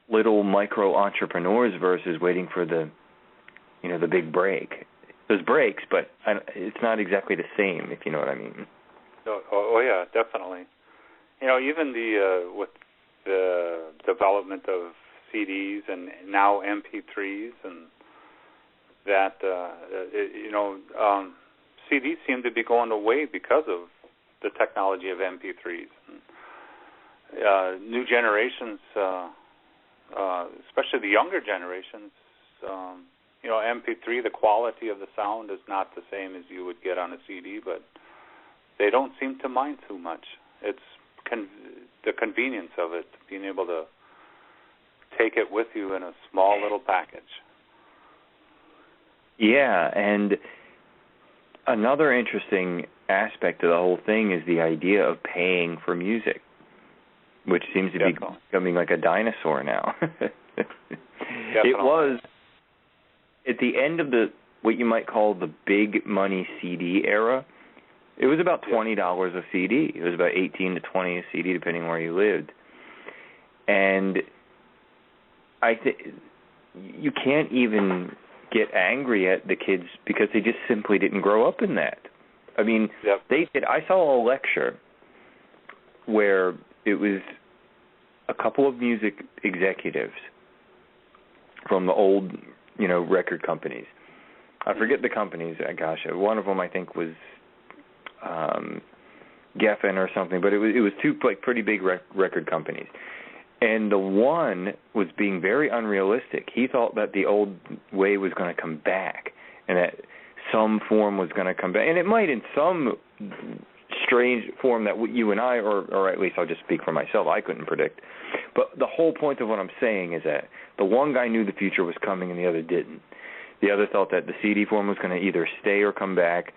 little micro entrepreneurs versus waiting for the big break. There's breaks, but it's not exactly the same, if you know what I mean. Oh yeah, definitely. Even with the development of CDs and now MP3s and that, CDs seem to be going away because of the technology of MP3s. New generations, especially the younger generations, MP3, the quality of the sound is not the same as you would get on a CD, but they don't seem to mind too much. It's the convenience of it, being able to take it with you in a small little package. Yeah, and another interesting aspect of the whole thing is the idea of paying for music, which seems to be becoming like a dinosaur now. It was at the end of what you might call the big money CD era. It was about $20 a CD. It was about $18 to $20 a CD, depending where you lived. And I think you can't even get angry at the kids because they just simply didn't grow up in that. I mean, they did. I saw a lecture where it was a couple of music executives from the old, record companies. I forget the companies. Gosh, one of them I think was Geffen or something, but it was two pretty big record companies. And the one was being very unrealistic. He thought that the old way was going to come back and that some form was going to come back. And it might in some strange form that you and I, or at least I'll just speak for myself, I couldn't predict. But the whole point of what I'm saying is that the one guy knew the future was coming and the other didn't. The other thought that the CD form was going to either stay or come back.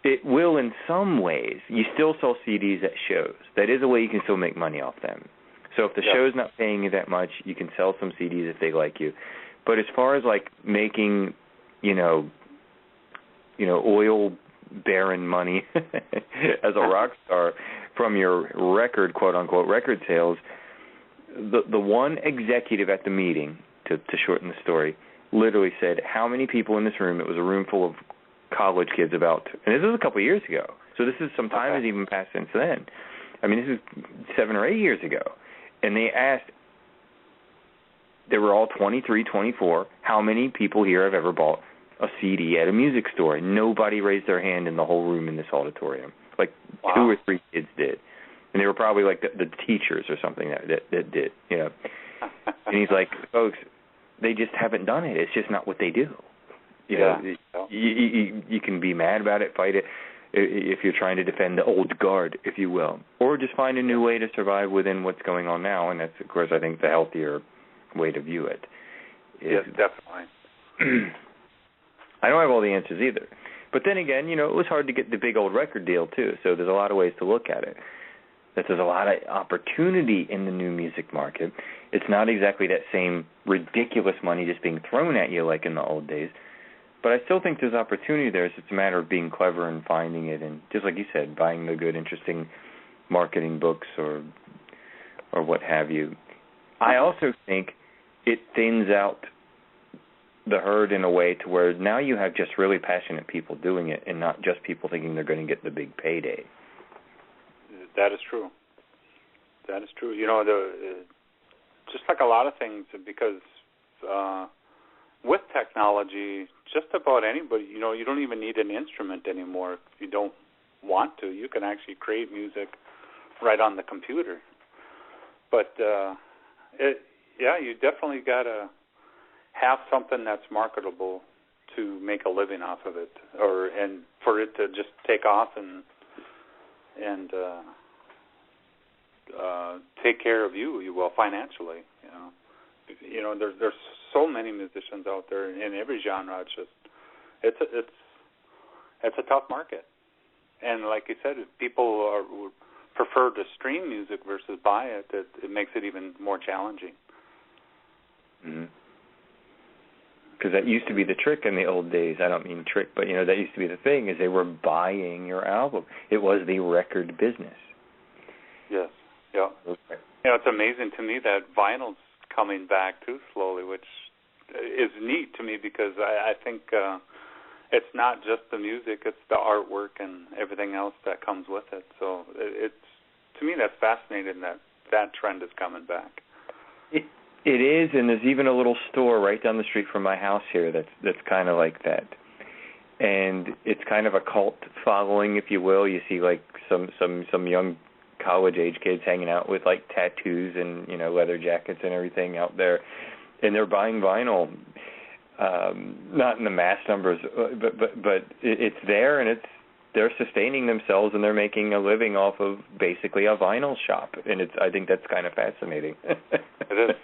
It will in some ways. You still sell CDs at shows. That is a way you can still make money off them. So if the show's not paying you that much, you can sell some CDs if they like you. But as far as like making, oil baron money as a rock star from your record, quote unquote, record sales, the one executive at the meeting, to shorten the story, literally said how many people in this room. It was a room full of college kids and this was a couple of years ago. So this is some time has even passed since then. I mean, this is 7 or 8 years ago. And they asked, they were all 23, 24, how many people here have ever bought a CD at a music store? And nobody raised their hand in the whole room in this auditorium. Like 2 or 3 kids did. And they were probably like the teachers or something that did, And he's like, folks, they just haven't done it. It's just not what they do. You can be mad about it, fight it, if you're trying to defend the old guard, if you will. Or just find a new way to survive within what's going on now. And that's, of course, I think the healthier way to view it. Yes, definitely. I don't have all the answers either. But then again, it was hard to get the big old record deal, too. So there's a lot of ways to look at it. That there's a lot of opportunity in the new music market. It's not exactly that same ridiculous money just being thrown at you like in the old days. But I still think there's opportunity there. It's just a matter of being clever and finding it. And just like you said, buying the good, interesting marketing books or what have you. I also think it thins out the herd in a way to where now you have just really passionate people doing it and not just people thinking they're going to get the big payday. That is true. That is true. Just like a lot of things, because with technology, just about anybody, you don't even need an instrument anymore if you don't want to. You can actually create music right on the computer. But, you definitely got to have something that's marketable to make a living off of it, and for it to just take off and take care of you will, financially. There's so many musicians out there in every genre. It's a tough market, and like you said, if people would prefer to stream music versus buy it. It makes it even more challenging. Mm-hmm. Because that used to be the trick in the old days. I don't mean trick, but, that used to be the thing, is they were buying your album. It was the record business. Yes, yeah. Okay. It's amazing to me that vinyl's coming back, too, slowly, which is neat to me because I think it's not just the music, it's the artwork and everything else that comes with it. So to me, that's fascinating that trend is coming back. It is, and there's even a little store right down the street from my house here that's kind of like that. And it's kind of a cult following, if you will. You see like some young college-age kids hanging out with like tattoos and, leather jackets and everything out there. And they're buying vinyl, not in the mass numbers, but it's there, and they're sustaining themselves, and they're making a living off of basically a vinyl shop. And I think that's kind of fascinating. It is.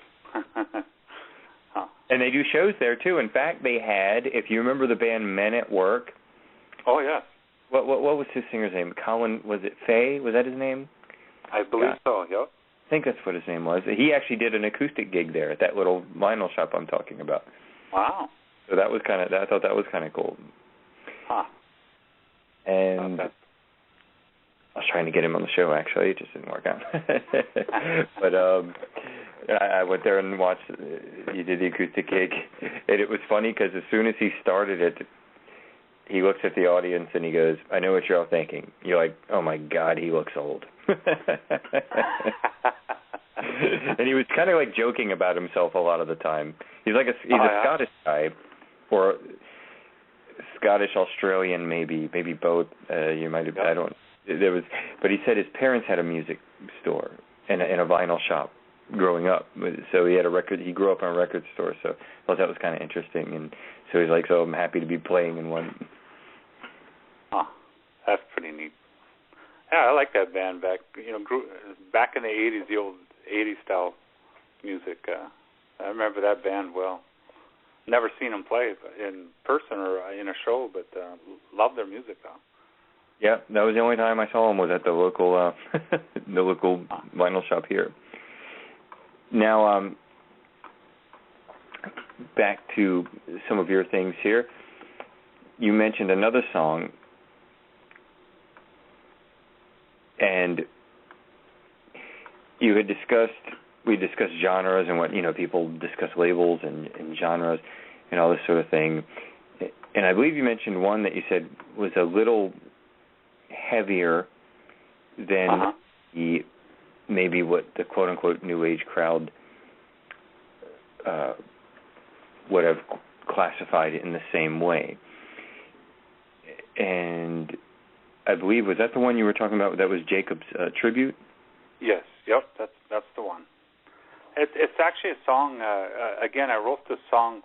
Huh. And they do shows there too. In fact, they had, if you remember the band Men at Work. Oh yeah. What was his singer's name? Colin, was it Fay? Was that his name? I believe so. Yeah. I think that's what his name was. He actually did an acoustic gig there at that little vinyl shop I'm talking about. Wow. So that was I thought that was kind of cool. Huh. And I was trying to get him on the show, actually. It just didn't work out. But I went there and watched. He did the acoustic gig, and it was funny because as soon as he started it, he looks at the audience and he goes, "I know what you're all thinking. You're like, oh my God, he looks old." And he was kind of like joking about himself a lot of the time. He's a Scottish guy, or Scottish Australian, maybe both. You might have. I don't. There was, but he said his parents had a music store and a vinyl shop growing up. So he had a record. He grew up in a record store. So I thought that was kind of interesting. And so he's like, so I'm happy to be playing in one. Oh, that's pretty neat. Yeah, I like that band back. Back in the '80s, the old '80s style music. I remember that band well. Never seen them play in person or in a show, but love their music though. Yeah, that was the only time I saw him was at the local the local vinyl shop here. Now, back to some of your things here. You mentioned another song, and we discussed genres and what, people discuss labels and genres and all this sort of thing. And I believe you mentioned one that you said was a little heavier than maybe what the quote-unquote New Age crowd would have classified it in the same way. And I believe, was that the one you were talking about that was Jacob's tribute? Yes, yep, that's the one. It's actually a song, again, I wrote this song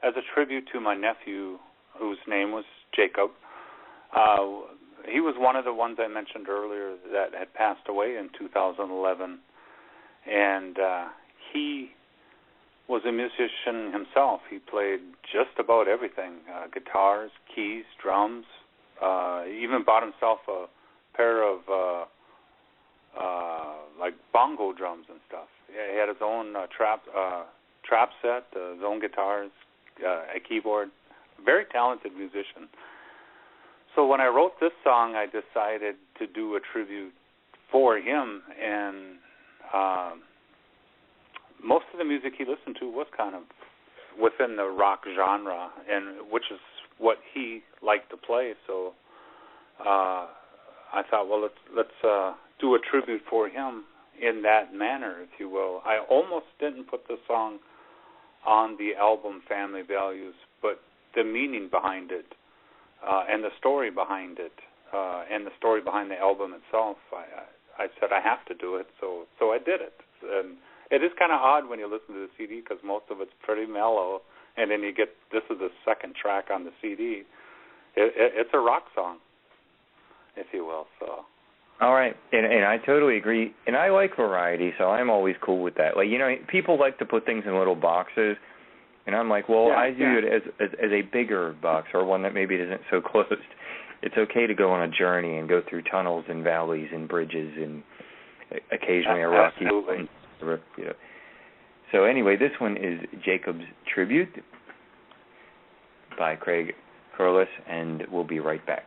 as a tribute to my nephew, whose name was Jacob. He was one of the ones I mentioned earlier that had passed away in 2011. And he was a musician himself. He played just about everything, guitars, keys, drums. He even bought himself a pair of like bongo drums and stuff. He had his own trap set, his own guitars, a keyboard. Very talented musician. So when I wrote this song, I decided to do a tribute for him, and most of the music he listened to was kind of within the rock genre, and which is what he liked to play. So I thought, well, let's do a tribute for him in that manner, if you will. I almost didn't put the song on the album Family Values, but the meaning behind it, and the story behind it, and the story behind the album itself, I said I have to do it, so I did it. And it is kind of odd when you listen to the CD because most of it's pretty mellow, and then you get, this is the second track on the CD. It's a rock song, if you will. So. All right, and I totally agree, and I like variety, so I'm always cool with that. Like, people like to put things in little boxes, and I'm like, well, I view it as a bigger box, or one that maybe isn't so closed. It's okay to go on a journey and go through tunnels and valleys and bridges and occasionally a rocky. Absolutely. So anyway, this one is Jacob's Tribute by Craig Karolus, and we'll be right back.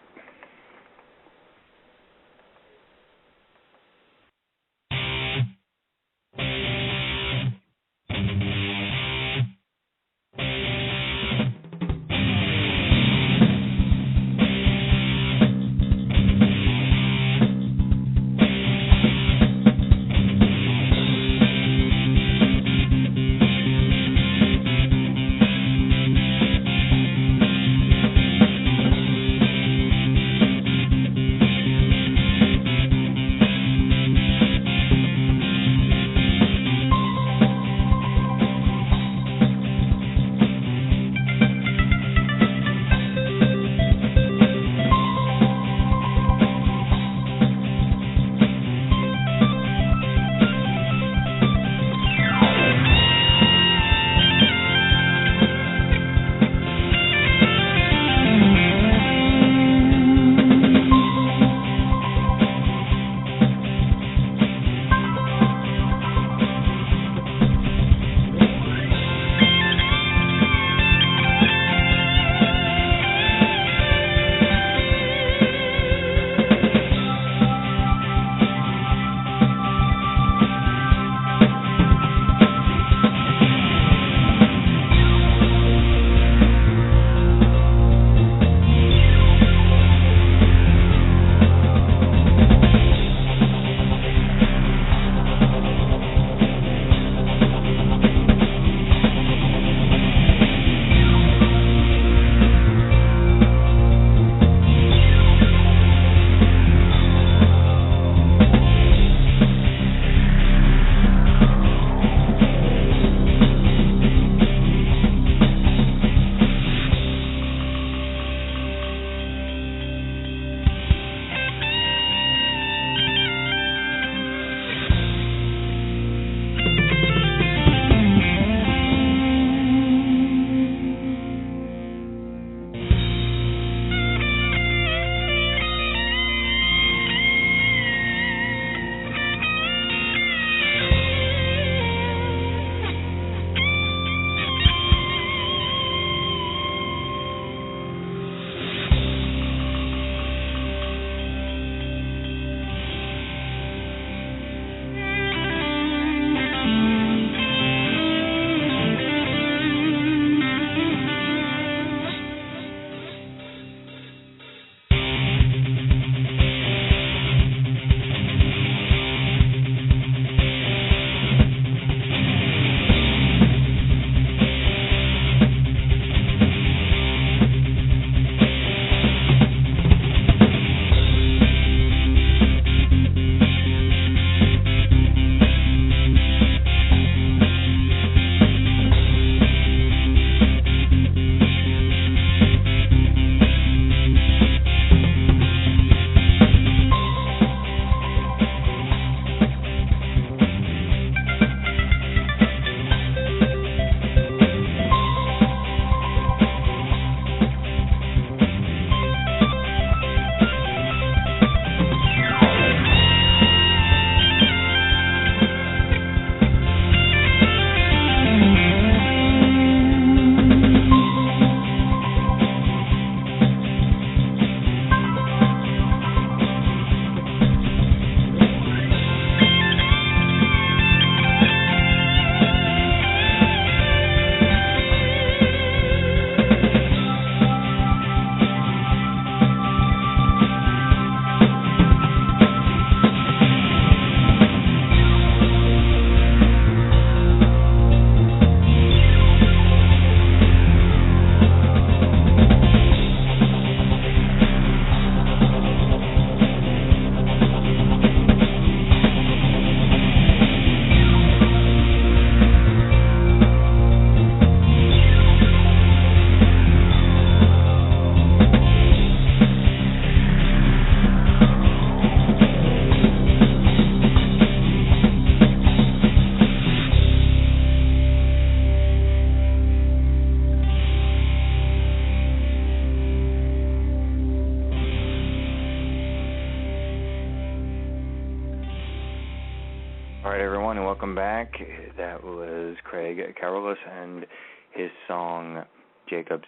everyone, and welcome back. That was Craig Karolus and his song, Jacob's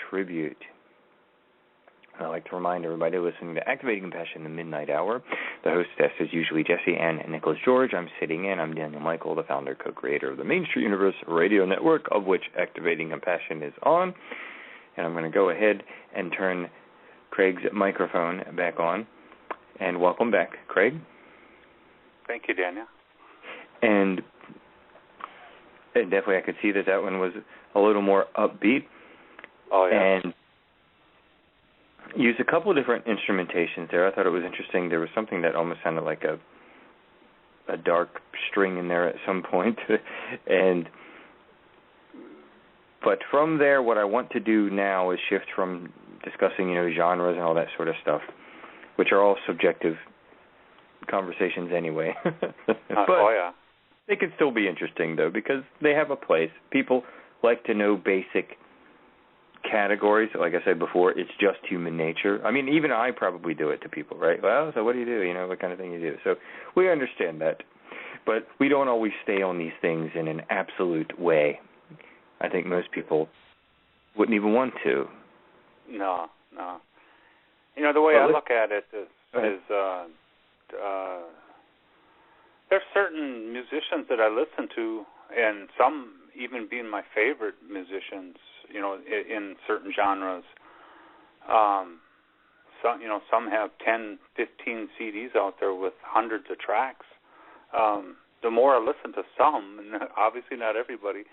Tribute. I'd like to remind everybody listening to Activating Compassion in the Midnight Hour. The hostess is usually Jesse and Nichols George. I'm sitting in. I'm Daniel Michael, the founder, co-creator of the Main Street Universe radio network, of which Activating Compassion is on. And I'm going to go ahead and turn Craig's microphone back on. And welcome back, Craig. Thank you, Daniel. And definitely I could see that one was a little more upbeat. Oh, yeah. And used a couple of different instrumentations there. I thought it was interesting. There was something that almost sounded like a dark string in there at some point. But from there, what I want to do now is shift from discussing, genres and all that sort of stuff, which are all subjective conversations anyway. Oh, yeah. They can still be interesting, though, because they have a place. People like to know basic categories. Like I said before, it's just human nature. I mean, even I probably do it to people, right? Well, so what do you do? What kind of thing you do? So we understand that. But we don't always stay on these things in an absolute way. I think most people wouldn't even want to. No. The way I look at it is there's certain musicians that I listen to, and some even being my favorite musicians, in certain genres. Some have 10, 15 CDs out there with hundreds of tracks. The more I listen to some, and obviously not everybody,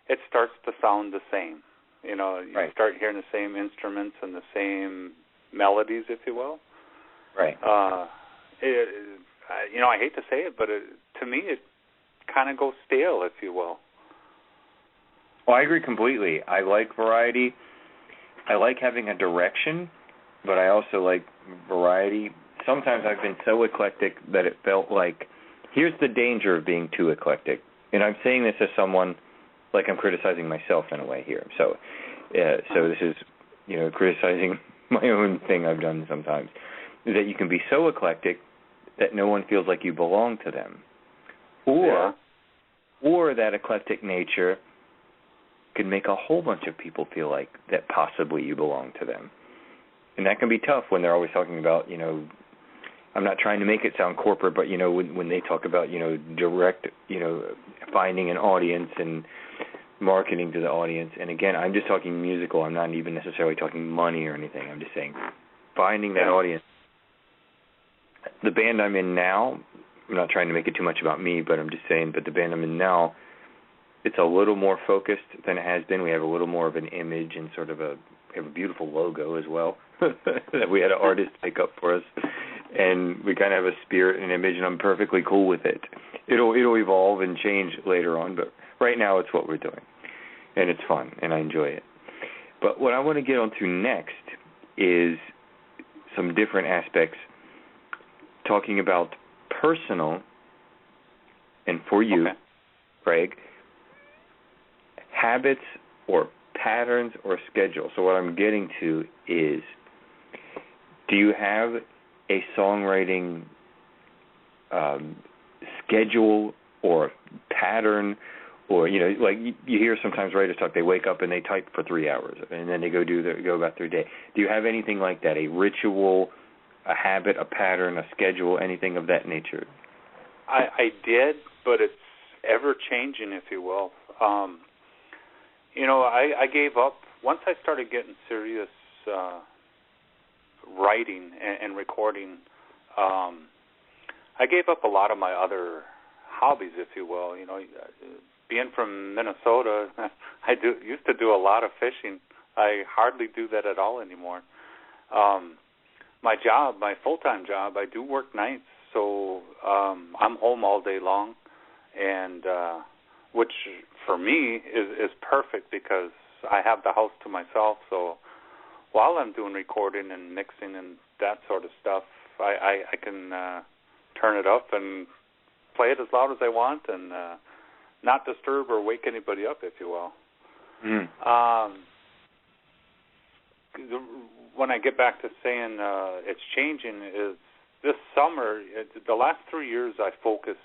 it starts to sound the same. You right. Start hearing the same instruments and the same melodies, if you will. Right. I hate to say it, but to me it kind of goes stale, if you will. Well, I agree completely. I like variety. I like having a direction, but I also like variety. Sometimes I've been so eclectic that it felt like, here's the danger of being too eclectic. And I'm saying this as someone, like I'm criticizing myself in a way here. So this is, criticizing my own thing I've done sometimes, that you can be so eclectic that no one feels like you belong to them. Or that eclectic nature can make a whole bunch of people feel like that possibly you belong to them. And that can be tough when they're always talking about, I'm not trying to make it sound corporate, but, when they talk about, direct, finding an audience and marketing to the audience. And again, I'm just talking musical. I'm not even necessarily talking money or anything. I'm just saying finding that audience. The band I'm in now, I'm not trying to make it too much about me, but I'm just saying, but the band I'm in now, it's a little more focused than it has been. We have a little more of an image and we have a beautiful logo as well that we had an artist make up for us. And we kind of have a spirit and image, and I'm perfectly cool with it. It'll evolve and change later on, but right now it's what we're doing. And it's fun, and I enjoy it. But what I want to get onto next is some different aspects, talking about personal, and for you, Craig, habits or patterns or schedule. So what I'm getting to is, do you have a songwriting schedule or pattern, or like you hear sometimes writers talk, they wake up and they type for 3 hours and then they go about their day. Do you have anything like that, a ritual, a habit, a pattern, a schedule, anything of that nature? I did, but it's ever changing, if you will. I gave up once I started getting serious writing and recording. I gave up a lot of my other hobbies, if you will. Being from Minnesota, I used to do a lot of fishing. I hardly do that at all anymore. My job, my full-time job, I do work nights, so I'm home all day long, and which for me is perfect because I have the house to myself. So while I'm doing recording and mixing and that sort of stuff, I can turn it up and play it as loud as I want and not disturb or wake anybody up, if you will. Mm. When I get back to saying it's changing, is this summer, the last 3 years I focused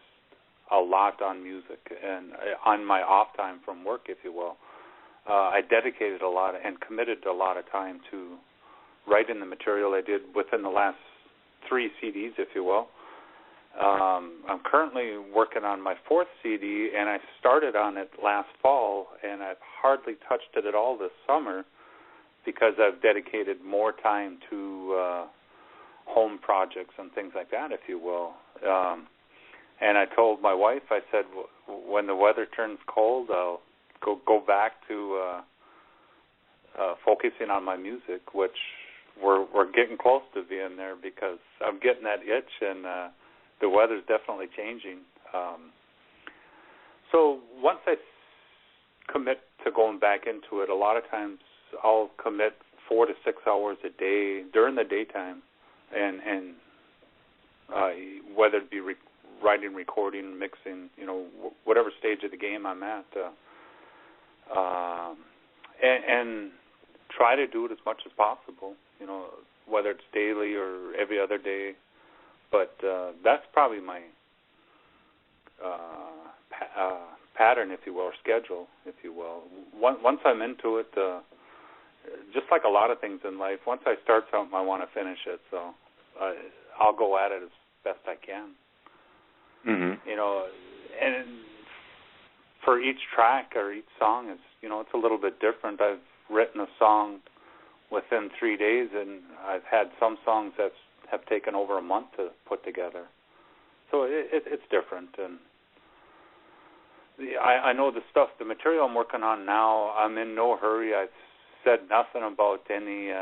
a lot on music and on my off time from work, if you will. I dedicated a lot and committed a lot of time to writing the material I did within the last 3 CDs, if you will. I'm currently working on my 4th CD, and I started on it last fall, and I've hardly touched it at all this summer because I've dedicated more time to home projects and things like that, if you will. And I told my wife, I said, when the weather turns cold, I'll go back to focusing on my music, which we're getting close to being there because I'm getting that itch, and the weather's definitely changing. So once I commit to going back into it, a lot of times I'll commit 4 to 6 hours a day during the daytime, and whether it be writing, recording, mixing, whatever stage of the game I'm at, and try to do it as much as possible, whether it's daily or every other day. But that's probably my pattern, if you will, or schedule, if you will. Once I'm into it, just like a lot of things in life, once I start something, I want to finish it. So I'll go at it as best I can. Mm-hmm. And for each track or each song, it's a little bit different. I've written a song within 3 days, and I've had some songs that have taken over a month to put together. So it's different. And I know the material I'm working on now, I'm in no hurry. I've said nothing about any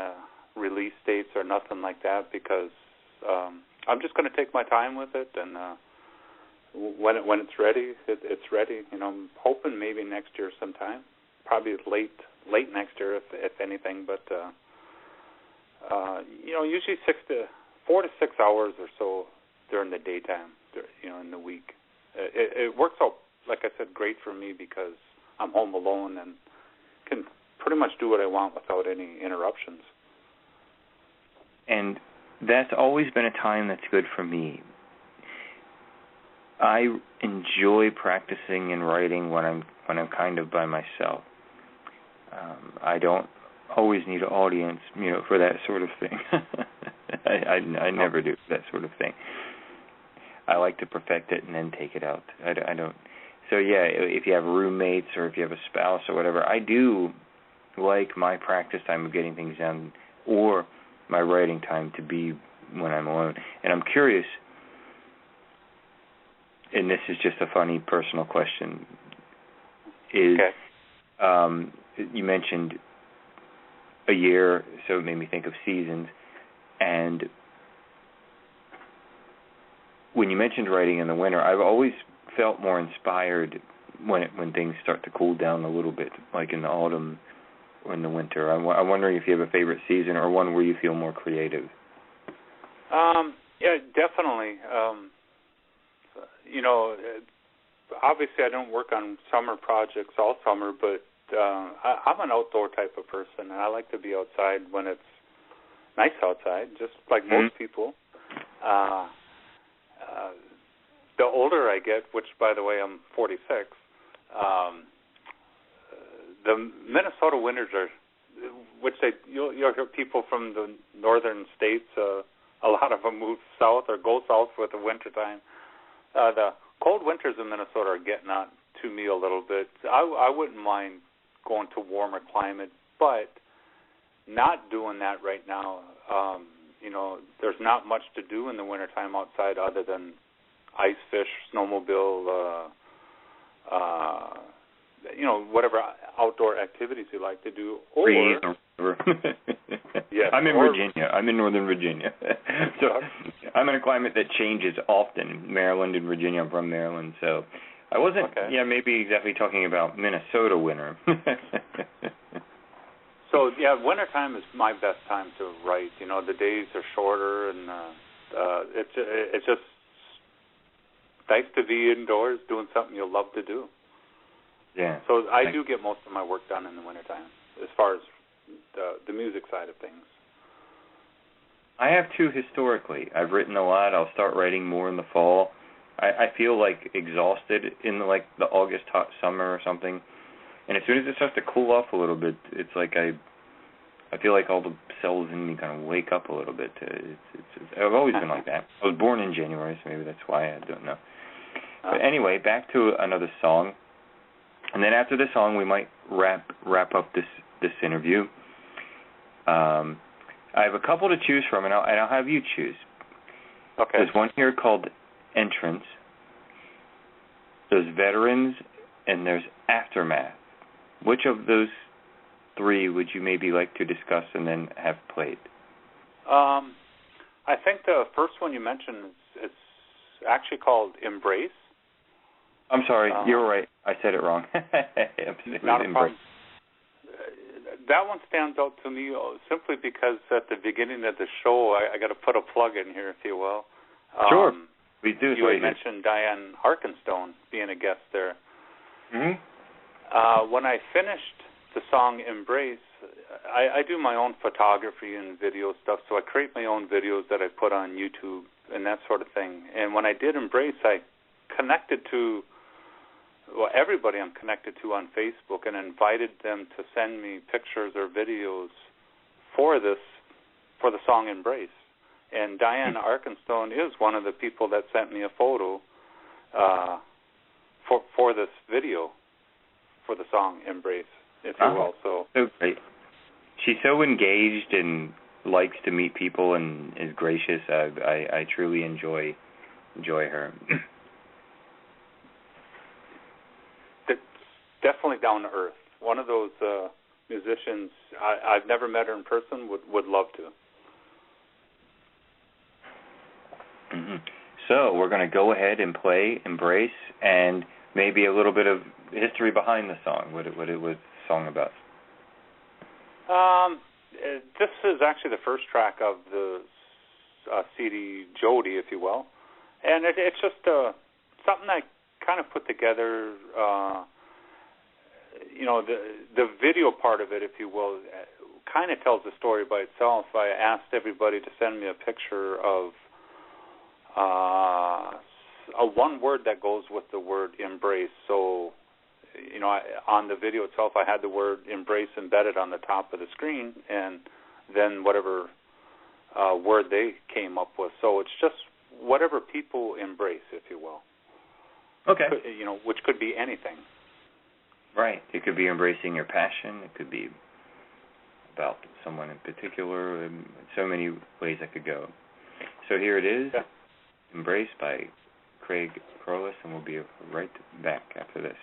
release dates or nothing like that because I'm just going to take my time with it, and when it's ready, it's ready. I'm hoping maybe next year sometime, probably late next year if anything. But usually 4 to 6 hours or so during the daytime, in the week. It works out, like I said, great for me because I'm home alone and can pretty much do what I want without any interruptions. And that's always been a time that's good for me. I enjoy practicing and writing when I'm kind of by myself. I don't always need an audience, for that sort of thing. I never do that sort of thing. I like to perfect it and then take it out. I don't. So yeah, if you have roommates or if you have a spouse or whatever, I do like my practice time of getting things done or my writing time to be when I'm alone. And I'm curious, and this is just a funny personal question, is you mentioned a year, so it made me think of seasons. And when you mentioned writing in the winter, I've always felt more inspired when things start to cool down a little bit, like in the autumn or in the winter. I'm wondering if you have a favorite season or one where you feel more creative. Yeah, definitely. Obviously I don't work on summer projects all summer, but I'm an outdoor type of person, and I like to be outside when it's nice outside, just like most people. The older I get, which, by the way, I'm 46, the Minnesota winters are, which you'll hear people from the northern states, a lot of them move south or go south with the wintertime. The cold winters in Minnesota are getting on to me a little bit. I wouldn't mind going to warmer climate, but not doing that right now. There's not much to do in the wintertime outside other than ice fish, snowmobile, whatever outdoor activities you like to do. Or yes, I'm in Virginia. I'm in Northern Virginia. So I'm in a climate that changes often, Maryland and Virginia. I'm from Maryland, so I wasn't, maybe exactly talking about Minnesota winter. So, wintertime is my best time to write. The days are shorter, and it's just nice to be indoors doing something you love to do. Yeah. So I do get most of my work done in the wintertime as far as the music side of things. I have too historically. I've written a lot. I'll start writing more in the fall. I feel like exhausted in like the August hot summer or something, and as soon as it starts to cool off a little bit, it's like I feel like all the cells in me kind of wake up a little bit. I've always been like that. I was born in January, so maybe that's why. I don't know. But anyway, back to another song, and then after the song, we might wrap up this interview. I have a couple to choose from, and I'll have you choose. Okay. There's one here called Entrance. There's Veterans, and there's Aftermath. Which of those three would you maybe like to discuss and then have played? I think the first one you mentioned it's actually called Embrace. I'm sorry, you're right. I said it wrong. Not a problem. That one stands out to me simply because at the beginning of the show, I got to put a plug in here, if you will. Sure, we do. You had mentioned Diane Arkenstone being a guest there. Mm-hmm. When I finished the song Embrace, I do my own photography and video stuff, so I create my own videos that I put on YouTube and that sort of thing. And when I did Embrace, I connected to everybody I'm connected to on Facebook and invited them to send me pictures or videos for the song Embrace. And Diane Arkenstone is one of the people that sent me a photo for this video for the song Embrace, if you will. So great. She's so engaged and likes to meet people and is gracious. I truly enjoy her. Definitely down to earth. One of those musicians. I've never met her in person. Would love to. Mm-hmm. So we're going to go ahead and play Embrace, and maybe a little bit of history behind the song. What it was the song about? This is actually the first track of the CD Jody, if you will, and it's just something I kind of put together. The video part of it, if you will, kind of tells the story by itself. I asked everybody to send me a picture of a one word that goes with the word embrace. So, on the video itself, I had the word embrace embedded on the top of the screen, and then whatever word they came up with. So it's just whatever people embrace, if you will. Okay. Which could be anything. Right. It could be embracing your passion. It could be about someone in particular. So many ways I could go. So here it is, Embrace by Karolus, and we'll be right back after this.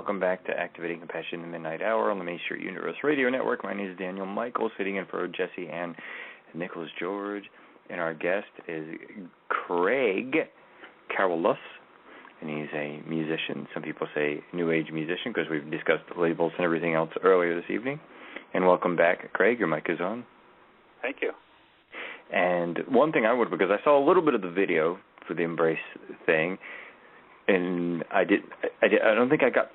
welcome back to Activating Compassion in the Midnight Hour on the Main Street Universe Radio Network. My name is Daniel Michael, sitting in for Jesse and Nichols George, and our guest is Craig Karolus, and he's a musician. Some people say New Age musician because we've discussed the labels and everything else earlier this evening. And welcome back, Craig. Your mic is on. Thank you. And one thing I would, because I saw a little bit of the video for the Embrace thing, and I don't think I got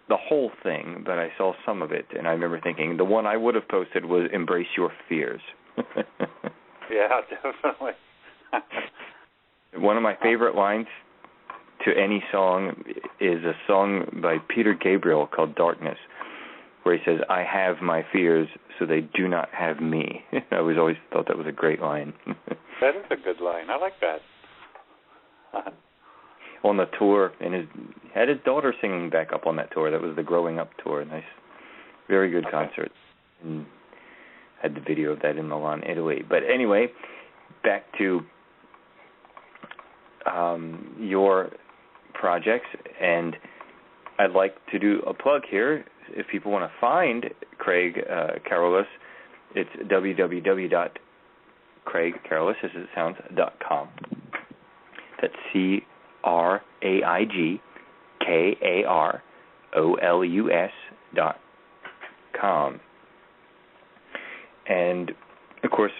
the whole thing, but I saw some of it, and I remember thinking the one I would have posted was "Embrace your fears." Yeah, definitely. One of my favorite lines to any song is a song by Peter Gabriel called "Darkness," where he says, "I have my fears, so they do not have me." I always thought that was a great line. That is a good line. I like that. On the tour, and had his daughter singing back up on that tour. That was the Growing Up tour. Nice, very good concert. And had the video of that in Milan, Italy. But anyway, back to your projects, and I'd like to do a plug here. If people want to find Craig Karolus, it's www.craigkarolus.com. That's CraigKarolus.com. And, of course,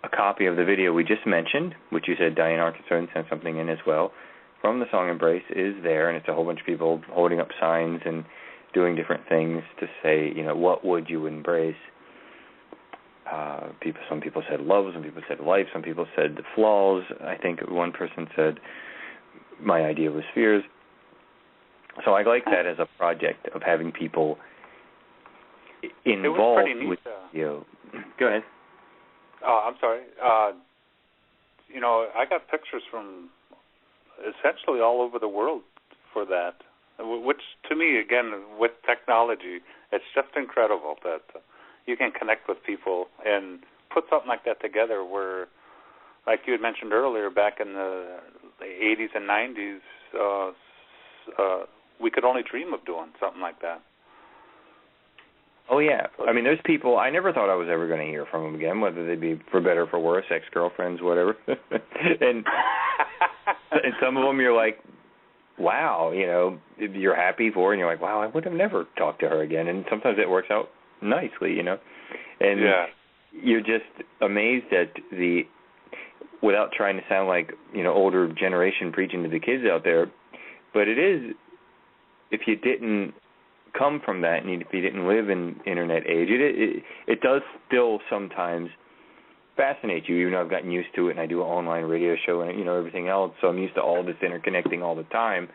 a copy of the video we just mentioned, which you said Diane Arkansas sent something in as well, from the song Embrace is there, and it's a whole bunch of people holding up signs and doing different things to say, what would you embrace? Some people said love, some people said life, some people said the flaws. I think one person said my idea was fears. So I like that as a project of having people involved with you. Go ahead. I'm sorry. I got pictures from essentially all over the world for that, which to me, again, with technology, it's just incredible that you can connect with people and put something like that together where, like you had mentioned earlier, back in the 80s and 90s, we could only dream of doing something like that. Oh, yeah. I mean, there's people, I never thought I was ever going to hear from them again, whether they be for better or for worse, ex-girlfriends, whatever. and some of them you're like, wow, you're happy for, and you're like, wow, I would have never talked to her again. And sometimes it works out nicely, And you're just amazed at without trying to sound like, older generation preaching to the kids out there, but it is, if you didn't come from that and if you didn't live in internet age, it does still sometimes fascinate you, even though I've gotten used to it and I do an online radio show and, everything else, so I'm used to all this interconnecting all the time.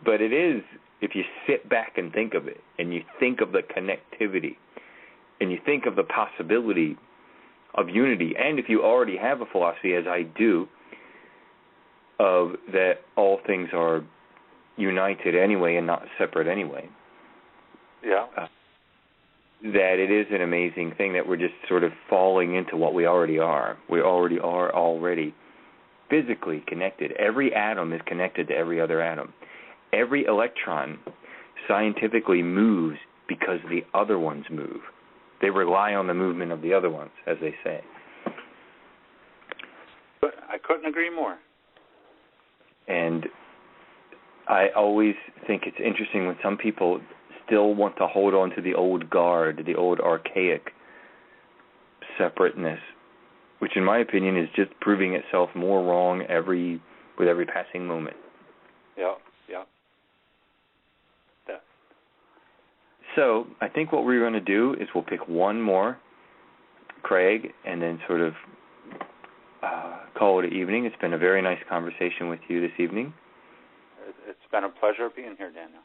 But it is, if you sit back and think of it, and you think of the connectivity, and you think of the possibility of unity, and if you already have a philosophy, as I do, of that all things are united anyway and not separate anyway. Yeah. That it is an amazing thing that we're just sort of falling into what we already are. We already are physically connected. Every atom is connected to every other atom. Every electron scientifically moves because the other ones move. They rely on the movement of the other ones, as they say. But I couldn't agree more. And I always think it's interesting when some people still want to hold on to the old guard, the old archaic separateness, which in my opinion is just proving itself more wrong with every passing moment. Yeah. So I think what we're going to do is we'll pick one more, Craig, and then sort of call it an evening. It's been a very nice conversation with you this evening. It's been a pleasure being here, Daniel.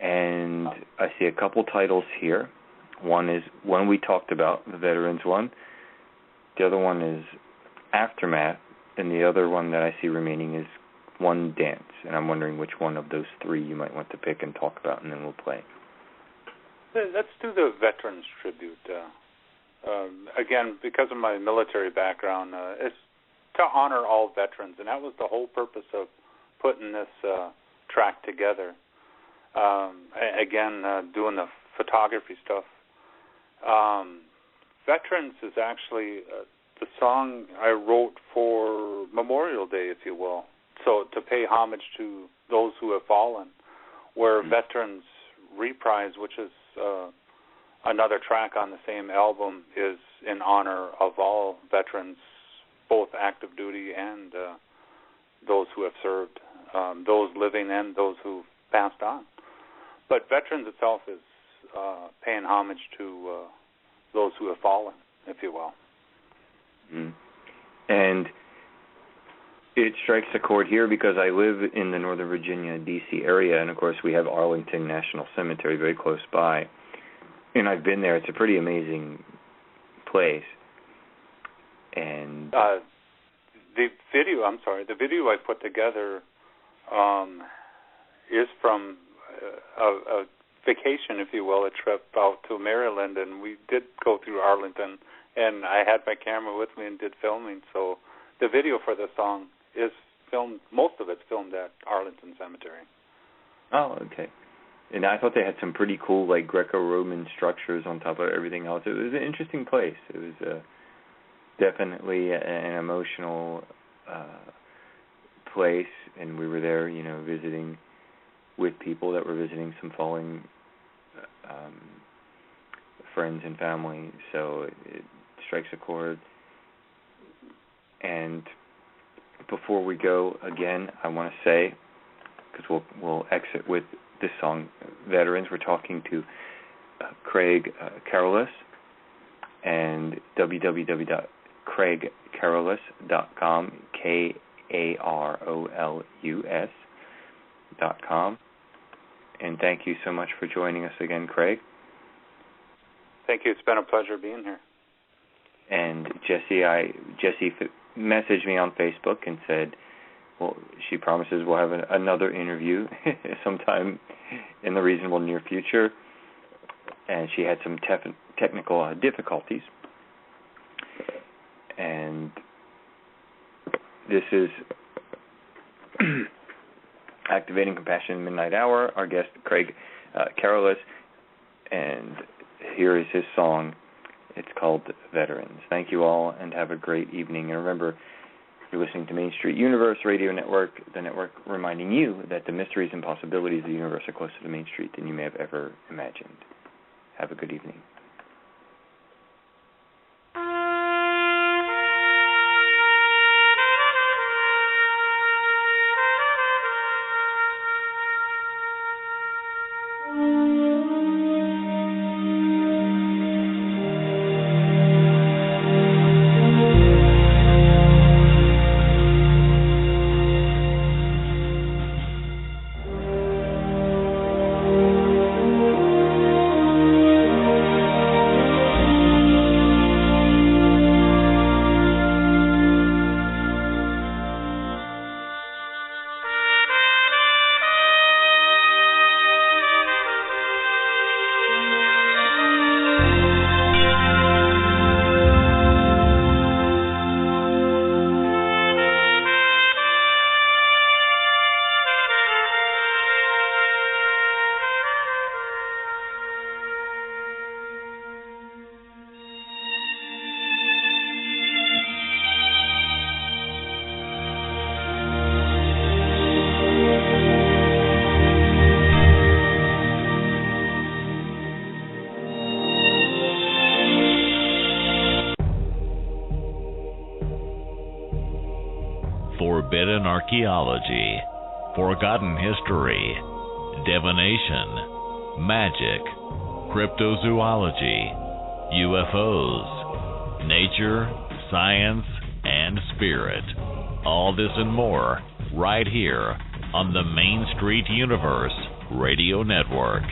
And I see a couple titles here. One is one we talked about, the Veterans one. The other one is Aftermath, and the other one that I see remaining is One Dance. And I'm wondering which one of those three you might want to pick and talk about, and then we'll play. Let's do the Veterans tribute. Again, because of my military background, it's to honor all veterans, and that was the whole purpose of putting this track together. Again, doing the photography stuff. Veterans is actually the song I wrote for Memorial Day, if you will. So to pay homage to those who have fallen, where Veterans Reprise, which is another track on the same album, is in honor of all veterans, both active duty and those who have served, those living and those who passed on. But Veterans itself is paying homage to those who have fallen, if you will. And it strikes a chord here because I live in the Northern Virginia, D.C. area, and of course we have Arlington National Cemetery very close by. And I've been there. It's a pretty amazing place. And the video I put together is from a vacation, if you will, a trip out to Maryland, and we did go through Arlington, and I had my camera with me and did filming. So the video for the song is filmed, most of it's filmed at Arlington Cemetery. Oh, okay. And I thought they had some pretty cool, like, Greco-Roman structures on top of everything else. It was an interesting place. It was definitely an emotional place, and we were there, visiting with people that were visiting some falling friends and family. So it strikes a chord. And before we go, again, I want to say, because we'll exit with this song, Veterans. We're talking to Craig Karolus, and www.craigkarolus.com, KAROLUS.com. And thank you so much for joining us again, Craig. Thank you. It's been a pleasure being here. And Jesse messaged me on Facebook and said, well, she promises we'll have another interview sometime in the reasonable near future. And she had some technical difficulties. And this is Activating Compassion Midnight Hour. Our guest, Craig Karolus. And here is his song. It's called Veterans. Thank you all, and have a great evening. And remember, you're listening to Main Street Universe Radio Network, the network reminding you that the mysteries and possibilities of the universe are closer to Main Street than you may have ever imagined. Have a good evening. Forbidden archaeology, forgotten history, divination, magic, cryptozoology, UFOs, nature, science, and spirit. All this and more right here on the Main Street Universe Radio Network.